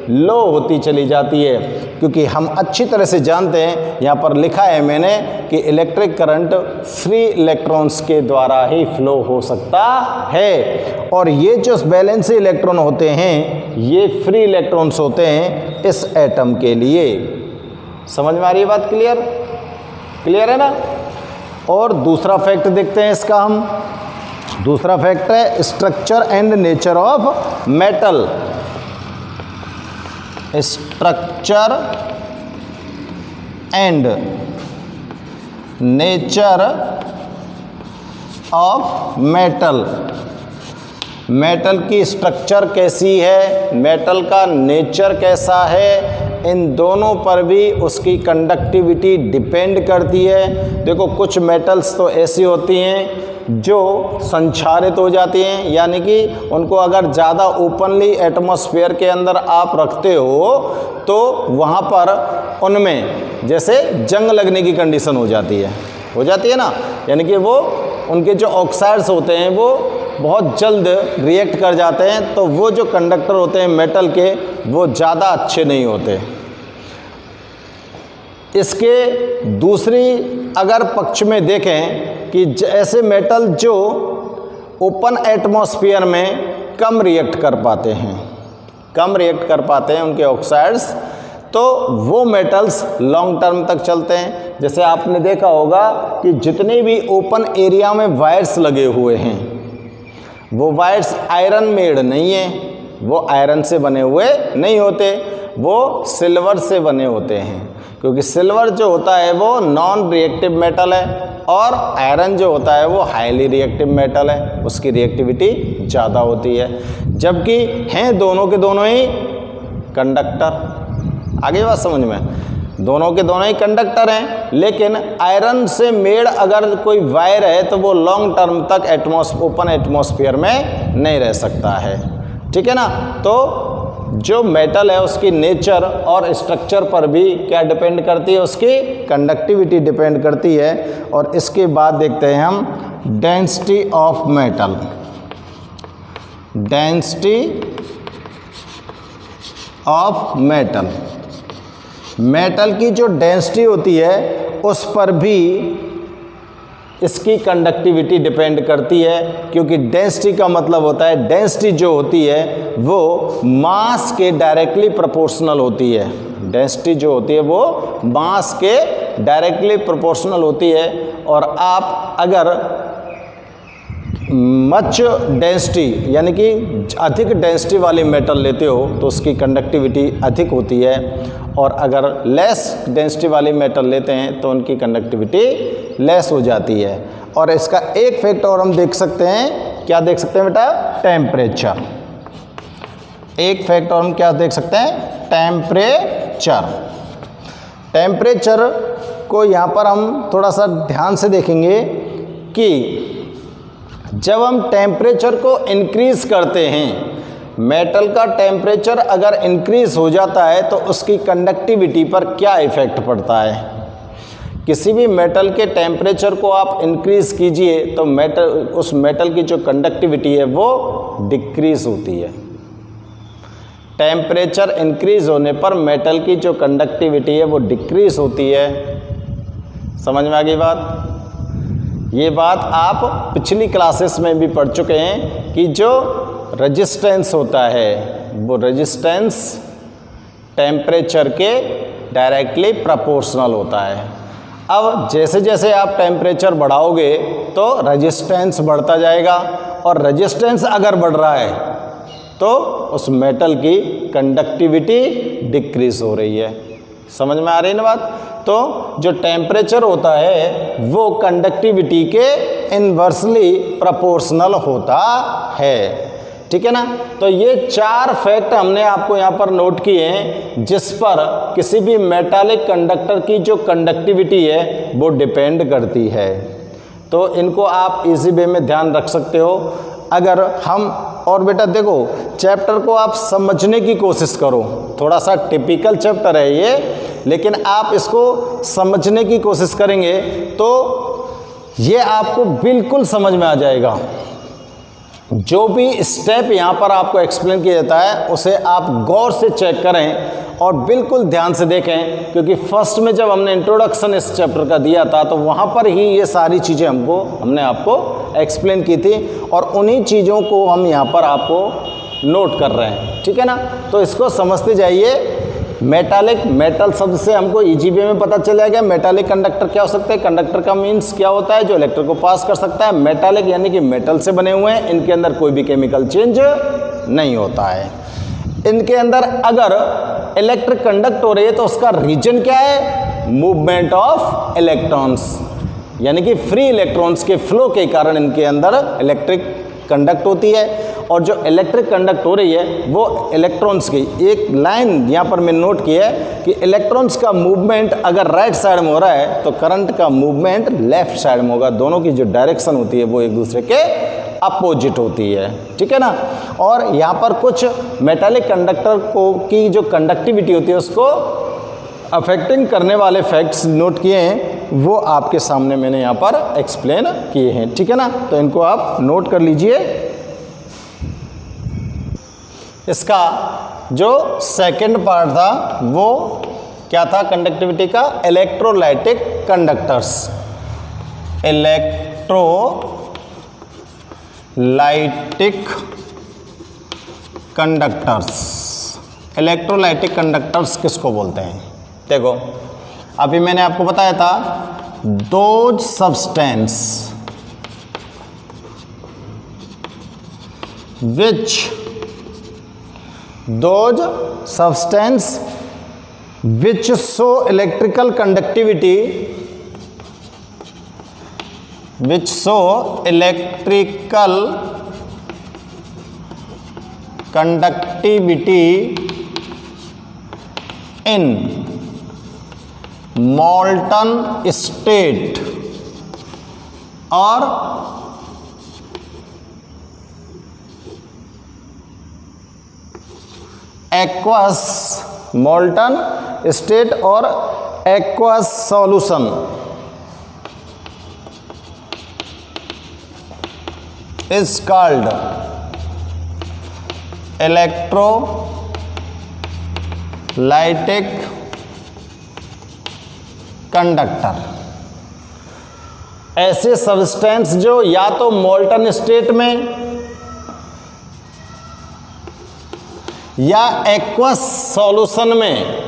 लो होती चली जाती है। क्योंकि हम अच्छी तरह से जानते हैं, यहाँ पर लिखा है मैंने कि इलेक्ट्रिक करंट फ्री इलेक्ट्रॉन्स के द्वारा ही फ्लो हो सकता है, और ये जो वैलेंसी इलेक्ट्रॉन होते हैं ये फ्री इलेक्ट्रॉन्स होते हैं इस एटम के लिए। समझ में आ रही है बात? क्लियर है ना? और दूसरा फैक्ट देखते हैं इसका हम। दूसरा फैक्ट है structure and nature of metal. Structure and nature of metal. Metal की स्ट्रक्चर कैसी है, मेटल का नेचर कैसा है, इन दोनों पर भी उसकी कंडक्टिविटी डिपेंड करती है। देखो कुछ मेटल्स तो ऐसी होती हैं जो संक्षारित हो जाती हैं, यानी कि उनको अगर ज़्यादा ओपनली एटमॉस्फेयर के अंदर आप रखते हो तो वहाँ पर उनमें जैसे जंग लगने की कंडीशन हो जाती है ना, यानी कि वो उनके जो ऑक्साइड्स होते हैं वो बहुत जल्द रिएक्ट कर जाते हैं, तो वो जो कंडक्टर होते हैं मेटल के वो ज़्यादा अच्छे नहीं होते। इसके दूसरी अगर पक्ष में देखें कि ऐसे मेटल जो ओपन एटमॉस्फेयर में कम रिएक्ट कर पाते हैं, कम रिएक्ट कर पाते हैं उनके ऑक्साइड्स, तो वो मेटल्स लॉन्ग टर्म तक चलते हैं। जैसे आपने देखा होगा कि जितने भी ओपन एरिया में वायर्स लगे हुए हैं वो वायर्स आयरन मेड नहीं है, वो आयरन से बने हुए नहीं होते, वो सिल्वर से बने होते हैं, क्योंकि सिल्वर जो होता है वो नॉन रिएक्टिव मेटल है और आयरन जो होता है वो हाईली रिएक्टिव मेटल है, उसकी रिएक्टिविटी ज़्यादा होती है, जबकि हैं दोनों के दोनों ही कंडक्टर। आगे बात समझ में, दोनों के दोनों ही कंडक्टर हैं, लेकिन आयरन से मेड अगर कोई वायर है तो वो लॉन्ग टर्म तक ओपन एटमॉस्फेयर में नहीं रह सकता है, ठीक है ना। तो जो मेटल है उसकी नेचर और स्ट्रक्चर पर भी क्या डिपेंड करती है, उसकी कंडक्टिविटी डिपेंड करती है। और इसके बाद देखते हैं हम density of metal. Density of metal, metal की जो डेंसिटी होती है उस पर भी इसकी कंडक्टिविटी डिपेंड करती है, क्योंकि डेंसिटी का मतलब होता है, डेंसिटी जो होती है वो मास के डायरेक्टली प्रोपोर्शनल होती है। डेंसिटी जो होती है वो मास के डायरेक्टली प्रोपोर्शनल होती है। और आप अगर मच डेंसिटी यानी कि अधिक डेंसिटी वाली मेटल लेते हो तो उसकी कंडक्टिविटी अधिक होती है, और अगर लेस डेंसिटी वाली मेटल लेते हैं तो उनकी कंडक्टिविटी लेस हो जाती है। और इसका एक फैक्ट और हम देख सकते हैं, क्या देख सकते हैं बेटा, टेम्परेचर। एक फैक्ट और हम क्या देख सकते हैं, टेम्परेचर। टेम्परेचर को यहाँ पर हम थोड़ा सा ध्यान से देखेंगे कि जब हम टेम्परेचर को इंक्रीज़ करते हैं, मेटल का टेम्परेचर अगर इंक्रीज़ हो जाता है तो उसकी कंडक्टिविटी पर क्या इफ़ेक्ट पड़ता है। किसी भी मेटल के टेम्परेचर को आप इंक्रीज़ कीजिए तो उस मेटल की जो कंडक्टिविटी है वो डिक्रीज़ होती है। टेम्परेचर इंक्रीज़ होने पर मेटल की जो कंडक्टिविटी है वो डिक्रीज़ होती है। समझ में आ गई बात। ये बात आप पिछली क्लासेस में भी पढ़ चुके हैं कि जो रेजिस्टेंस होता है वो रेजिस्टेंस टेम्परेचर के डायरेक्टली प्रोपोर्शनल होता है। अब जैसे जैसे आप टेम्परेचर बढ़ाओगे तो रेजिस्टेंस बढ़ता जाएगा, और रेजिस्टेंस अगर बढ़ रहा है तो उस मेटल की कंडक्टिविटी डिक्रीज हो रही है। समझ में आ रही है ना बात। तो जो टेम्परेचर होता है वो कंडक्टिविटी के इन्वर्सली प्रोपोर्शनल होता है, ठीक है ना। तो ये 4 फैक्ट हमने आपको यहाँ पर नोट किए हैं जिस पर किसी भी मेटालिक कंडक्टर की जो कंडक्टिविटी है वो डिपेंड करती है। तो इनको आप इजी वे में ध्यान रख सकते हो। अगर हम और बेटा देखो, चैप्टर को आप समझने की कोशिश करो, थोड़ा सा टिपिकल चैप्टर है ये, लेकिन आप इसको समझने की कोशिश करेंगे तो ये आपको बिल्कुल समझ में आ जाएगा। जो भी स्टेप यहाँ पर आपको एक्सप्लेन किया जाता है उसे आप गौर से चेक करें और बिल्कुल ध्यान से देखें, क्योंकि फर्स्ट में जब हमने इंट्रोडक्शन इस चैप्टर का दिया था तो वहाँ पर ही ये सारी चीज़ें हमने आपको एक्सप्लेन की थी, और उन्हीं चीज़ों को हम यहाँ पर आपको नोट कर रहे हैं, ठीक है ना। तो इसको समझते जाइए। मेटालिक, मेटल शब्द से हमको इजी वे में पता चल जाएगा मेटालिक कंडक्टर क्या हो सकता है। कंडक्टर का मीन्स क्या होता है, जो इलेक्ट्रिक को पास कर सकता है। मेटालिक यानी कि मेटल से बने हुए हैं, इनके अंदर कोई भी केमिकल चेंज नहीं होता है। इनके अंदर अगर इलेक्ट्रिक कंडक्ट हो रही है तो उसका रीजन क्या है, मूवमेंट ऑफ इलेक्ट्रॉन्स, यानी कि फ्री इलेक्ट्रॉन्स के फ्लो के कारण इनके अंदर इलेक्ट्रिक कंडक्ट होती है। और जो इलेक्ट्रिक कंडक्ट हो रही है वो इलेक्ट्रॉन्स की एक लाइन यहाँ पर मैंने नोट की है कि इलेक्ट्रॉन्स का मूवमेंट अगर राइट साइड में हो रहा है तो करंट का मूवमेंट लेफ्ट साइड में होगा। दोनों की जो डायरेक्शन होती है वो एक दूसरे के अपोजिट होती है, ठीक है ना। और यहाँ पर कुछ मेटालिक कंडक्टर की जो कंडक्टिविटी होती है उसको अफेक्टिंग करने वाले फैक्ट्स नोट किए हैं, वो आपके सामने मैंने यहाँ पर एक्सप्लेन किए हैं, ठीक है ना। तो इनको आप नोट कर लीजिए। इसका जो सेकंड पार्ट था वो क्या था कंडक्टिविटी का, electrolytic conductors. Electrolytic conductors, electrolytic conductors किसको बोलते हैं? देखो अभी मैंने आपको बताया था those substance which show electrical conductivity in molten state or aqueous molten state or aqueous solution is called electrolytic conductor। ऐसे सब्सटेंस जो या तो मोल्टन स्टेट में या एक्वस सॉल्यूशन में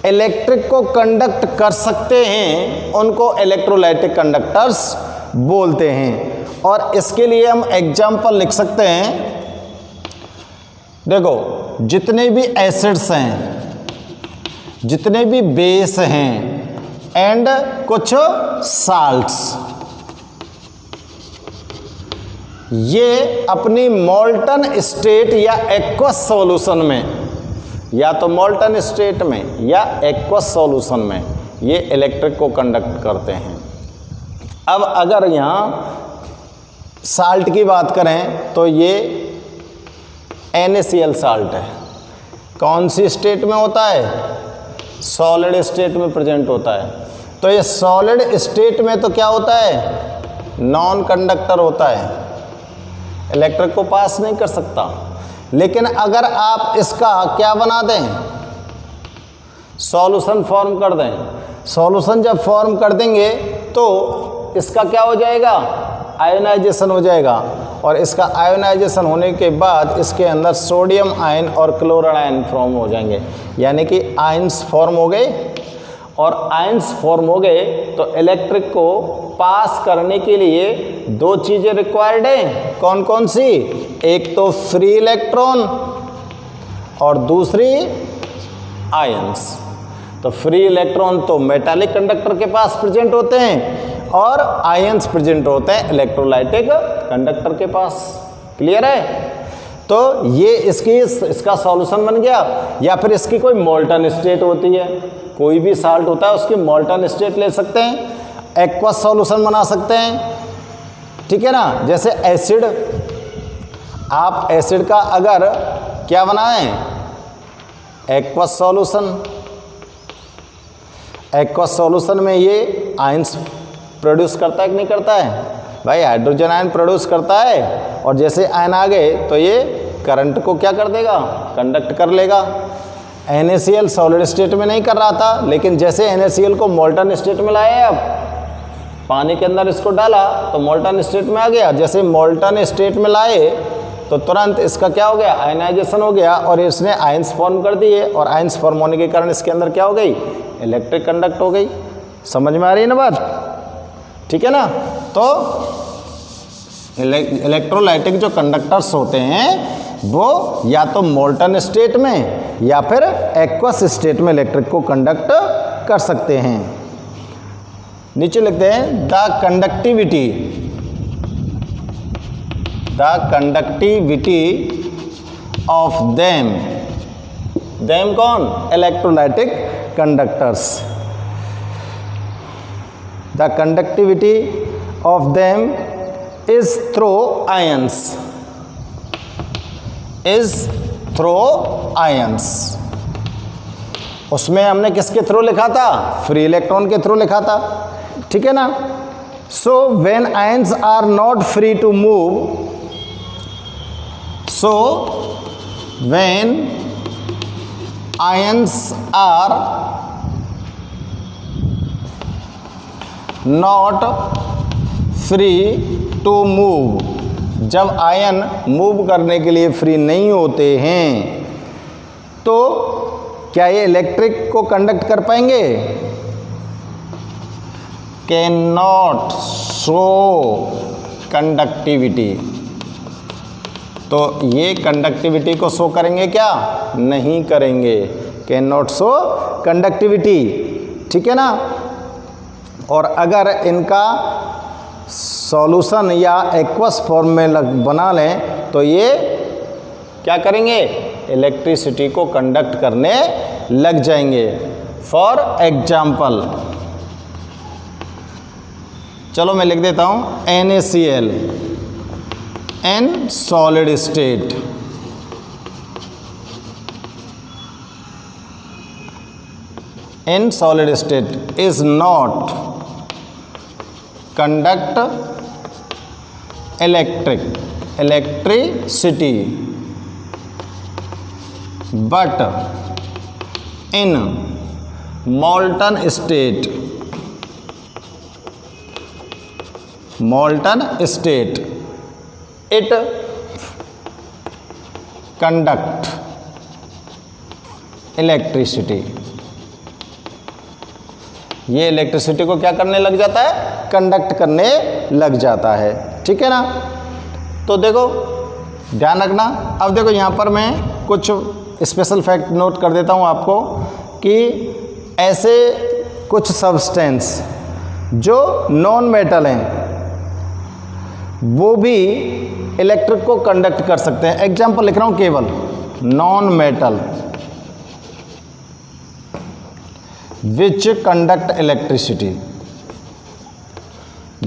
इलेक्ट्रिक को कंडक्ट कर सकते हैं, उनको इलेक्ट्रोलाइटिक कंडक्टर्स बोलते हैं। और इसके लिए हम एग्जाम्पल लिख सकते हैं। देखो जितने भी एसिड्स हैं, जितने भी बेस हैं एंड कुछ साल्ट्स, ये अपनी मोल्टन स्टेट या एक्वस सॉल्यूशन में, या तो मोल्टन स्टेट में या एक्वस सॉल्यूशन में ये इलेक्ट्रिक को कंडक्ट करते हैं। अब अगर यहाँ साल्ट की बात करें तो ये NaCl साल्ट है। कौन सी स्टेट में होता है? सॉलिड स्टेट में प्रेजेंट होता है। तो ये सॉलिड स्टेट में तो क्या होता है? नॉन कंडक्टर होता है, इलेक्ट्रिक को पास नहीं कर सकता। लेकिन अगर आप इसका क्या बना दें, सॉल्यूशन फॉर्म कर दें, सॉल्यूशन जब फॉर्म कर देंगे तो इसका क्या हो जाएगा? आयोनाइजेशन हो जाएगा। और इसका आयोनाइजेशन होने के बाद इसके अंदर सोडियम आयन और क्लोराइड आयन फॉर्म हो जाएंगे, यानी कि आयंस फॉर्म हो गए। और आयंस फॉर्म हो गए तो इलेक्ट्रिक को पास करने के लिए दो चीज़ें रिक्वायर्ड हैं। कौन कौन सी? एक तो फ्री इलेक्ट्रॉन और दूसरी आयंस। तो फ्री इलेक्ट्रॉन तो मेटालिक कंडक्टर के पास प्रेजेंट होते हैं और आयंस प्रेजेंट होते हैं इलेक्ट्रोलाइटिक कंडक्टर के पास। क्लियर है? तो ये इसका सॉल्यूशन बन गया। या फिर इसकी कोई मोल्टन स्टेट होती है, कोई भी साल्ट होता है उसकी मोल्टन स्टेट ले सकते हैं, एक्वस सॉल्यूशन बना सकते हैं। ठीक है ना? जैसे एसिड, आप एसिड का अगर क्या बनाएं, एक्वस सॉल्यूशन, एक्वस सॉल्यूशन में ये आयंस प्रोड्यूस करता है कि नहीं करता है? भाई हाइड्रोजन आयन प्रोड्यूस करता है। और जैसे आयन आ गए तो ये करंट को क्या कर देगा? कंडक्ट कर लेगा। NaCl सॉलिड स्टेट में नहीं कर रहा था, लेकिन जैसे NaCl को मोल्टन स्टेट में लाया, अब पानी के अंदर इसको डाला तो मोल्टन स्टेट में आ गया। जैसे मोल्टन स्टेट में लाए तो तुरंत इसका क्या हो गया? आयनाइजेशन हो गया और इसने आयंस फॉर्म कर दिए। और आयंस फॉर्म होने के कारण इसके अंदर क्या हो गई? इलेक्ट्रिक कंडक्ट हो गई। समझ में आ रही है ना बात? ठीक है ना? तो इलेक्ट्रोलाइटिक जो कंडक्टर्स होते हैं वो या तो मोल्टन स्टेट में या फिर एक्वस स्टेट में इलेक्ट्रिक को कंडक्ट कर सकते हैं। नीचे लिखते हैं the conductivity of them. Them कौन? Electrolytic conductors. The conductivity of them is through ions. उसमें हमने किसके थ्रू लिखा था? फ्री इलेक्ट्रॉन के थ्रू लिखा था। ठीक है ना? So when ions are not free to move, so when ions are not free to move, जब आयन मूव करने के लिए फ्री नहीं होते हैं तो क्या ये इलेक्ट्रिक को कंडक्ट कर पाएंगे? Can not show conductivity. तो ये कंडक्टिविटी को शो करेंगे क्या? नहीं करेंगे। कैन नॉट शो कंडक्टिविटी, ठीक है ना। और अगर इनका सॉल्यूशन या एक्वस फॉर्म में बना लें तो ये क्या करेंगे? इलेक्ट्रिसिटी को कंडक्ट करने लग जाएंगे। फॉर एग्जाम्पल, चलो मैं लिख देता हूँ NaCl, N solid state, in solid state is not conduct electricity but in molten state it conduct electricity। ये इलेक्ट्रिसिटी को क्या करने लग जाता है? कंडक्ट करने लग जाता है, ठीक है ना। तो देखो ध्यान रखना। अब देखो यहाँ पर मैं कुछ स्पेशल फैक्ट नोट कर देता हूँ आपको कि ऐसे कुछ सब्सटेंस जो नॉन मेटल हैं वो भी इलेक्ट्रिक को कंडक्ट कर सकते हैं। एग्जाम्पल लिख रहा हूँ केवल, non metal which conduct electricity,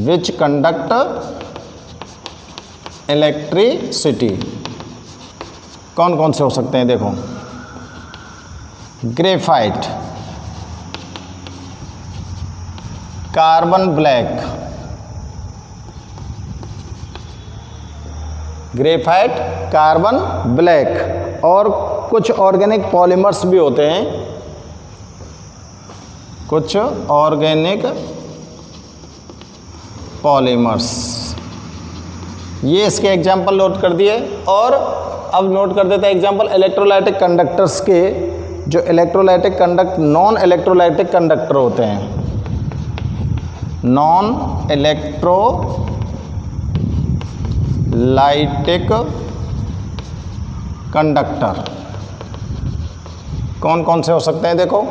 which conduct electricity। कौन कौन से हो सकते हैं? देखो, graphite, carbon black, graphite, carbon black, और कुछ ऑर्गेनिक पॉलीमर्स भी होते हैं, कुछ ऑर्गेनिक पॉलीमर्स। ये इसके एग्जाम्पल नोट कर दिए। और अब नोट कर देते हैं एग्जाम्पल इलेक्ट्रोलाइटिक कंडक्टर्स के, जो इलेक्ट्रोलाइटिक नॉन इलेक्ट्रोलाइटिक कंडक्टर होते हैं। नॉन इलेक्ट्रोलाइटिक कंडक्टर कौन कौन से हो सकते हैं? देखो,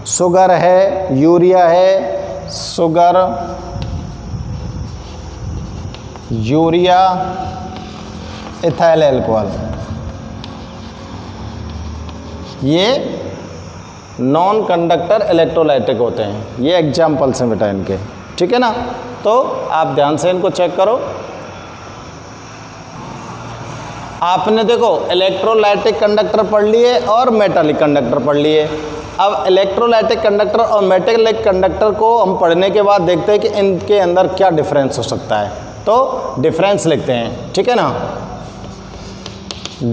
शुगर है, यूरिया है, शुगर, यूरिया, इथाइल अल्कोहल, ये नॉन कंडक्टर इलेक्ट्रोलाइटिक होते हैं। ये एग्जाम्पल्स हैं बेटा इनके, ठीक है ना। तो आप ध्यान से इनको चेक करो। आपने देखो इलेक्ट्रोलाइटिक कंडक्टर पढ़ लिए और मेटालिक कंडक्टर पढ़ लिए। अब इलेक्ट्रोलाइटिक कंडक्टर और मेटालिक कंडक्टर को हम पढ़ने के बाद देखते हैं कि इनके अंदर क्या डिफरेंस हो सकता है। तो डिफरेंस लिखते हैं, ठीक है ना।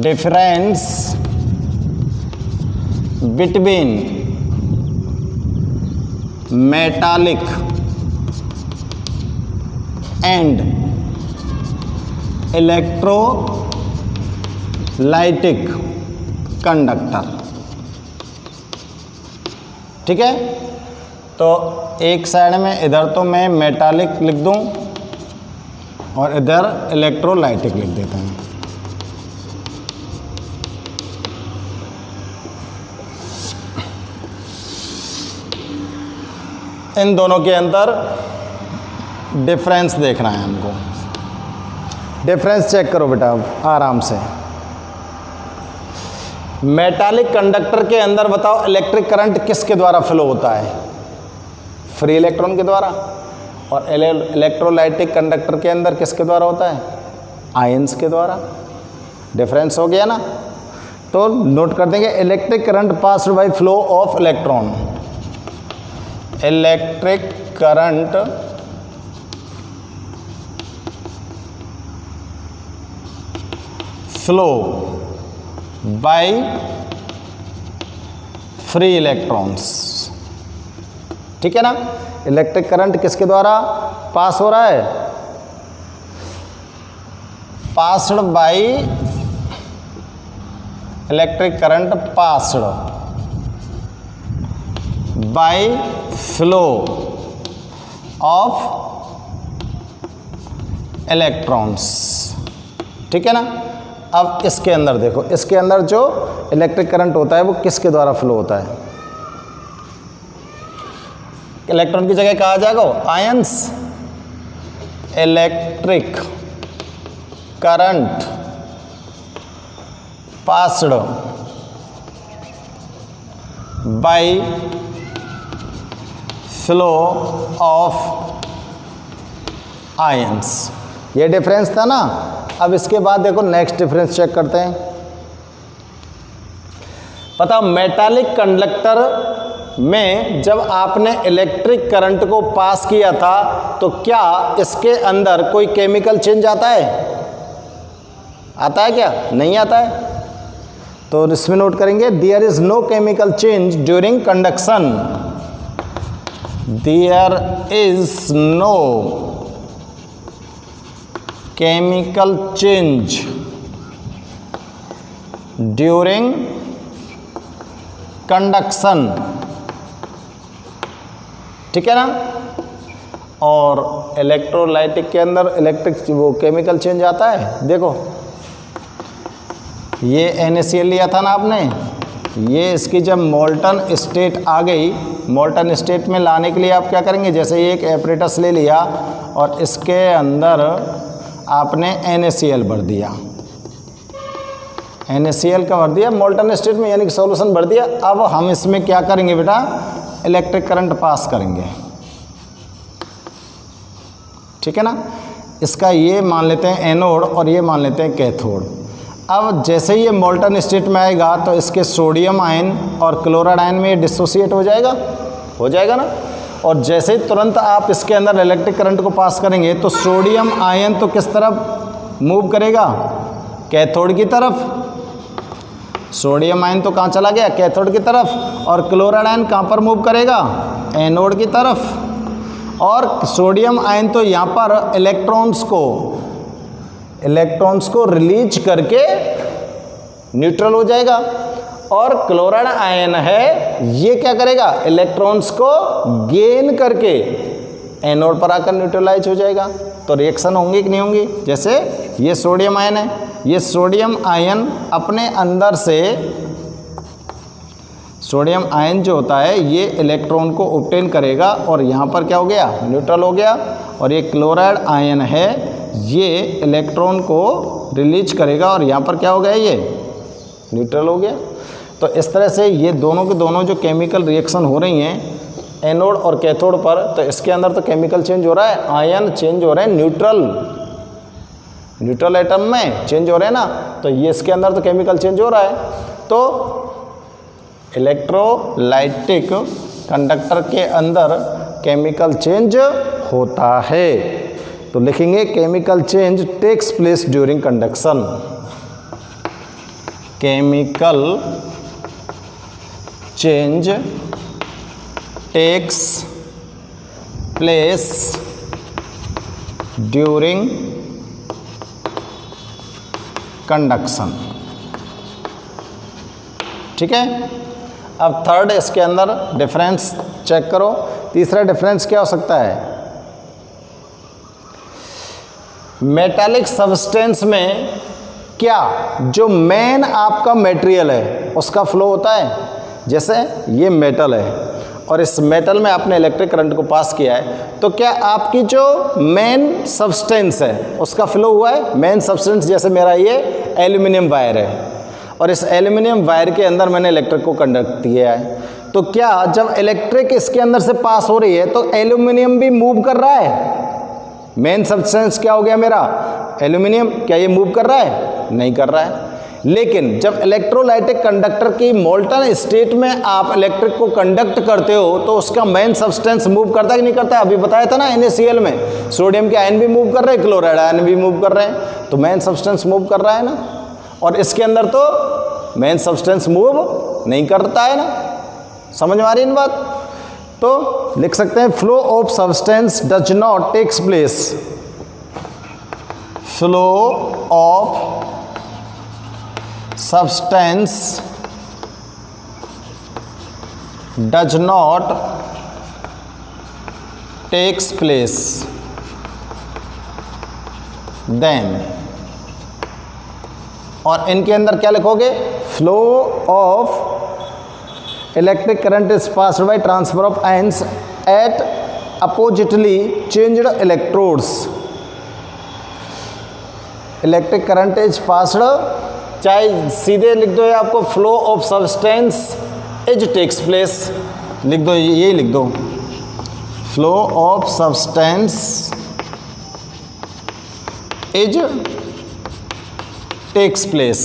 Difference between metallic and electrolytic conductor, ठीक है। तो एक साइड में इधर तो मैं मेटालिक लिख दूं और इधर इलेक्ट्रोलाइटिक लिख देते हैं। इन दोनों के अंदर डिफरेंस देखना है हमको। डिफरेंस चेक करो बेटा आराम से। मेटालिक कंडक्टर के अंदर बताओ इलेक्ट्रिक करंट किसके द्वारा फ्लो होता है? फ्री इलेक्ट्रॉन के द्वारा। और इलेक्ट्रोलाइटिक कंडक्टर के अंदर किसके द्वारा होता है? आयंस के द्वारा। डिफरेंस हो गया ना। तो नोट कर देंगे electric current passed by flow of electron, electric current flow by free electrons, ठीक है ना। इलेक्ट्रिक करंट किसके द्वारा पास हो रहा है? Passed by electric current passed by flow of electrons. ठीक है ना। अब इसके अंदर देखो, इसके अंदर जो इलेक्ट्रिक करंट होता है वो किसके द्वारा फ्लो होता है? इलेक्ट्रॉन की जगह कहा जाएगा ions. Electric current passed by flow of ions. ये डिफरेंस था ना। अब इसके बाद देखो नेक्स्ट डिफरेंस चेक करते हैं। पता मेटालिक कंडक्टर में जब आपने इलेक्ट्रिक करंट को पास किया था तो क्या इसके अंदर कोई केमिकल चेंज आता है? आता है क्या? नहीं आता है। तो इसमें नोट करेंगे there is no chemical change during conduction. There is no chemical change during conduction. ठीक है ना। और इलेक्ट्रोलाइटिक के अंदर इलेक्ट्रिक वो केमिकल चेंज आता है। देखो ये NaCl लिया था ना आपने, ये इसकी जब मोल्टन स्टेट आ गई, मोल्टन स्टेट में लाने के लिए आप क्या करेंगे, जैसे ये एक एपरेटस ले लिया और इसके अंदर आपने NaCl भर दिया, NaCl का भर दिया मोल्टन स्टेट में, यानी कि सॉल्यूशन भर दिया। अब हम इसमें क्या करेंगे बेटा, इलेक्ट्रिक करंट पास करेंगे। ठीक है ना। इसका ये मान लेते हैं एनोड और ये मान लेते हैं कैथोड। अब जैसे ही ये मोल्टन स्टेट में आएगा तो इसके सोडियम आयन और क्लोराइड आयन में डिसोसिएट हो जाएगा ना। और जैसे ही तुरंत आप इसके अंदर इलेक्ट्रिक करंट को पास करेंगे तो सोडियम आयन तो किस तरफ मूव करेगा, कैथोड की तरफ। सोडियम आयन तो कहाँ चला गया, कैथोड की तरफ। और क्लोराइड आयन कहाँ पर मूव करेगा, एनोड की तरफ। और सोडियम आयन तो यहाँ पर इलेक्ट्रॉन्स को रिलीज करके न्यूट्रल हो जाएगा। और क्लोराइड आयन है, ये क्या करेगा, इलेक्ट्रॉन्स को गेन करके एनोड पर आकर न्यूट्रलाइज हो जाएगा। तो रिएक्शन होंगी कि नहीं होंगी। जैसे ये सोडियम आयन है, ये सोडियम आयन अपने अंदर से, सोडियम आयन जो होता है ये इलेक्ट्रॉन को ऑब्टेन करेगा और यहाँ पर क्या हो गया, न्यूट्रल हो गया। और ये क्लोराइड आयन है, ये इलेक्ट्रॉन को रिलीज करेगा और यहाँ पर क्या हो गया, ये न्यूट्रल हो गया। तो इस तरह से ये दोनों के दोनों जो केमिकल रिएक्शन हो रही हैं एनोड और कैथोड पर, तो इसके अंदर तो केमिकल चेंज हो रहा है, आयन चेंज हो रहे हैं न्यूट्रल एटम में चेंज हो रहे हैं ना। तो ये इसके अंदर तो केमिकल चेंज हो रहा है। तो इलेक्ट्रोलाइटिक कंडक्टर के अंदर केमिकल चेंज होता है। तो लिखेंगे chemical change takes place during conduction. Chemical change takes place during conduction. ठीक है। अब थर्ड इसके अंदर डिफरेंस चेक करो। तीसरा डिफरेंस क्या हो सकता है, मेटालिक सब्सटेंस में क्या जो मेन आपका मटेरियल है उसका फ्लो होता है। जैसे ये मेटल है और इस मेटल में आपने इलेक्ट्रिक करंट को पास किया है, तो क्या आपकी जो मेन सब्सटेंस है उसका फ्लो हुआ है। मेन सब्सटेंस जैसे मेरा ये एल्यूमिनियम वायर है और इस एल्यूमिनियम वायर के अंदर मैंने इलेक्ट्रिक को कंडक्ट किया है, तो क्या जब इलेक्ट्रिक इसके अंदर से पास हो रही है तो एल्यूमिनियम भी मूव कर रहा है। मेन सब्सटेंस क्या हो गया मेरा, एल्यूमिनियम, क्या ये मूव कर रहा है, नहीं कर रहा है। लेकिन जब इलेक्ट्रोलाइटिक कंडक्टर की मोल्टन स्टेट में आप इलेक्ट्रिक को कंडक्ट करते हो तो उसका मेन सब्सटेंस मूव करता है कि नहीं करता है। अभी बताया था ना NaCl में सोडियम के आयन भी मूव कर रहे हैं, क्लोराइड आयन भी मूव कर रहे हैं, तो मेन सब्सटेंस मूव कर रहा है ना। और इसके अंदर तो मेन सब्सटेंस मूव नहीं करता है ना। समझ में आ रही है इन बात। तो लिख सकते हैं flow of substance does not takes place, flow of substance does not takes place, then, और इनके अंदर क्या लिखोगे, flow of electric current is passed by transfer of ions at oppositely changed electrodes. Electric current is passed, चाहे सीधे लिख दो या आपको flow of substance is takes place लिख दो, यही लिख दो, flow of substance is takes place.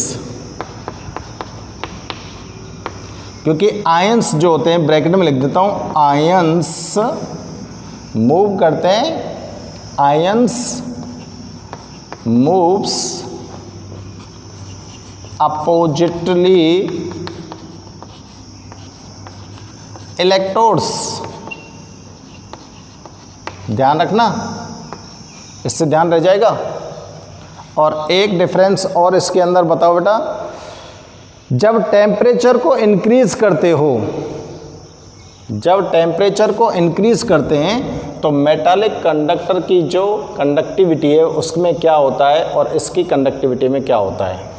क्योंकि आयंस जो होते हैं, ब्रैकेट में लिख देता हूं, आयंस मूव करते हैं, आयंस मूव्स अपोजिटली इलेक्ट्रोड्स। ध्यान रखना, इससे ध्यान रह जाएगा। और एक डिफरेंस और इसके अंदर बताओ बेटा, जब टेम्परेचर को इंक्रीज करते हो, जब टेम्परेचर को इंक्रीज करते हैं तो मेटालिक कंडक्टर की जो कंडक्टिविटी है उसमें क्या होता है और इसकी कंडक्टिविटी में क्या होता है।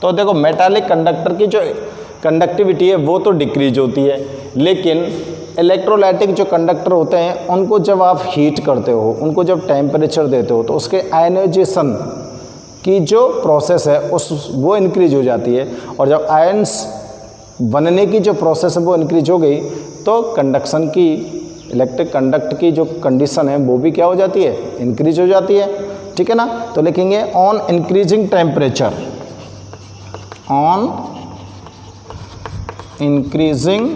तो देखो, मेटालिक कंडक्टर की जो कंडक्टिविटी है वो तो डिक्रीज होती है, लेकिन इलेक्ट्रोलाइटिक जो कंडक्टर होते हैं उनको जब आप हीट करते हो, उनको जब टेम्परेचर देते हो तो उसके आयनाइजेशन की जो प्रोसेस है वो इंक्रीज हो जाती है। और जब आयंस बनने की जो प्रोसेस है वो इंक्रीज हो गई तो कंडक्शन की, इलेक्ट्रिक कंडक्ट की जो कंडीशन है वो भी क्या हो जाती है, इंक्रीज हो जाती है। ठीक है ना। तो लिखेंगे on increasing temperature, on increasing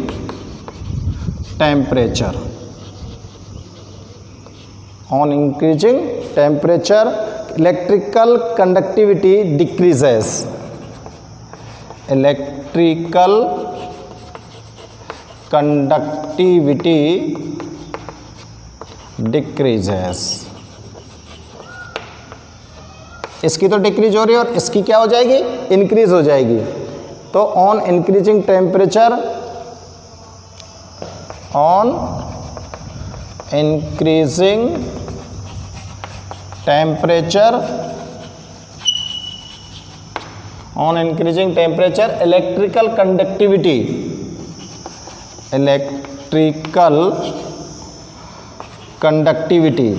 temperature, on increasing temperature electrical conductivity decreases, electrical conductivity decreases. इसकी तो डिक्रीज हो रही है और इसकी क्या हो जाएगी, इंक्रीज हो जाएगी। तो on increasing temperature, on increasing temperature, on increasing temperature electrical conductivity, electrical conductivity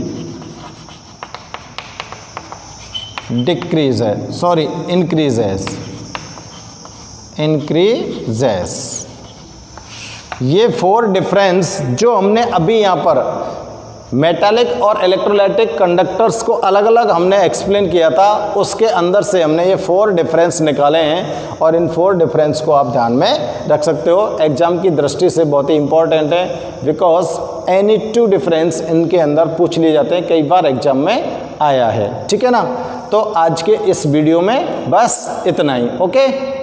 decrease है, सॉरी इंक्रीजेस, इंक्रीजेस। ये 4 डिफरेंस जो हमने अभी यहाँ पर मेटालिक और इलेक्ट्रोलाइटिक कंडक्टर्स को अलग अलग हमने एक्सप्लेन किया था, उसके अंदर से हमने ये 4 डिफरेंस निकाले हैं और इन 4 डिफरेंस को आप ध्यान में रख सकते हो। एग्जाम की दृष्टि से बहुत ही इंपॉर्टेंट है, बिकॉज एनी 2 डिफरेंस इनके अंदर पूछ लिए जाते हैं, कई बार एग्जाम में आया है। ठीक है ना। तो आज के इस वीडियो में बस इतना ही। ओके।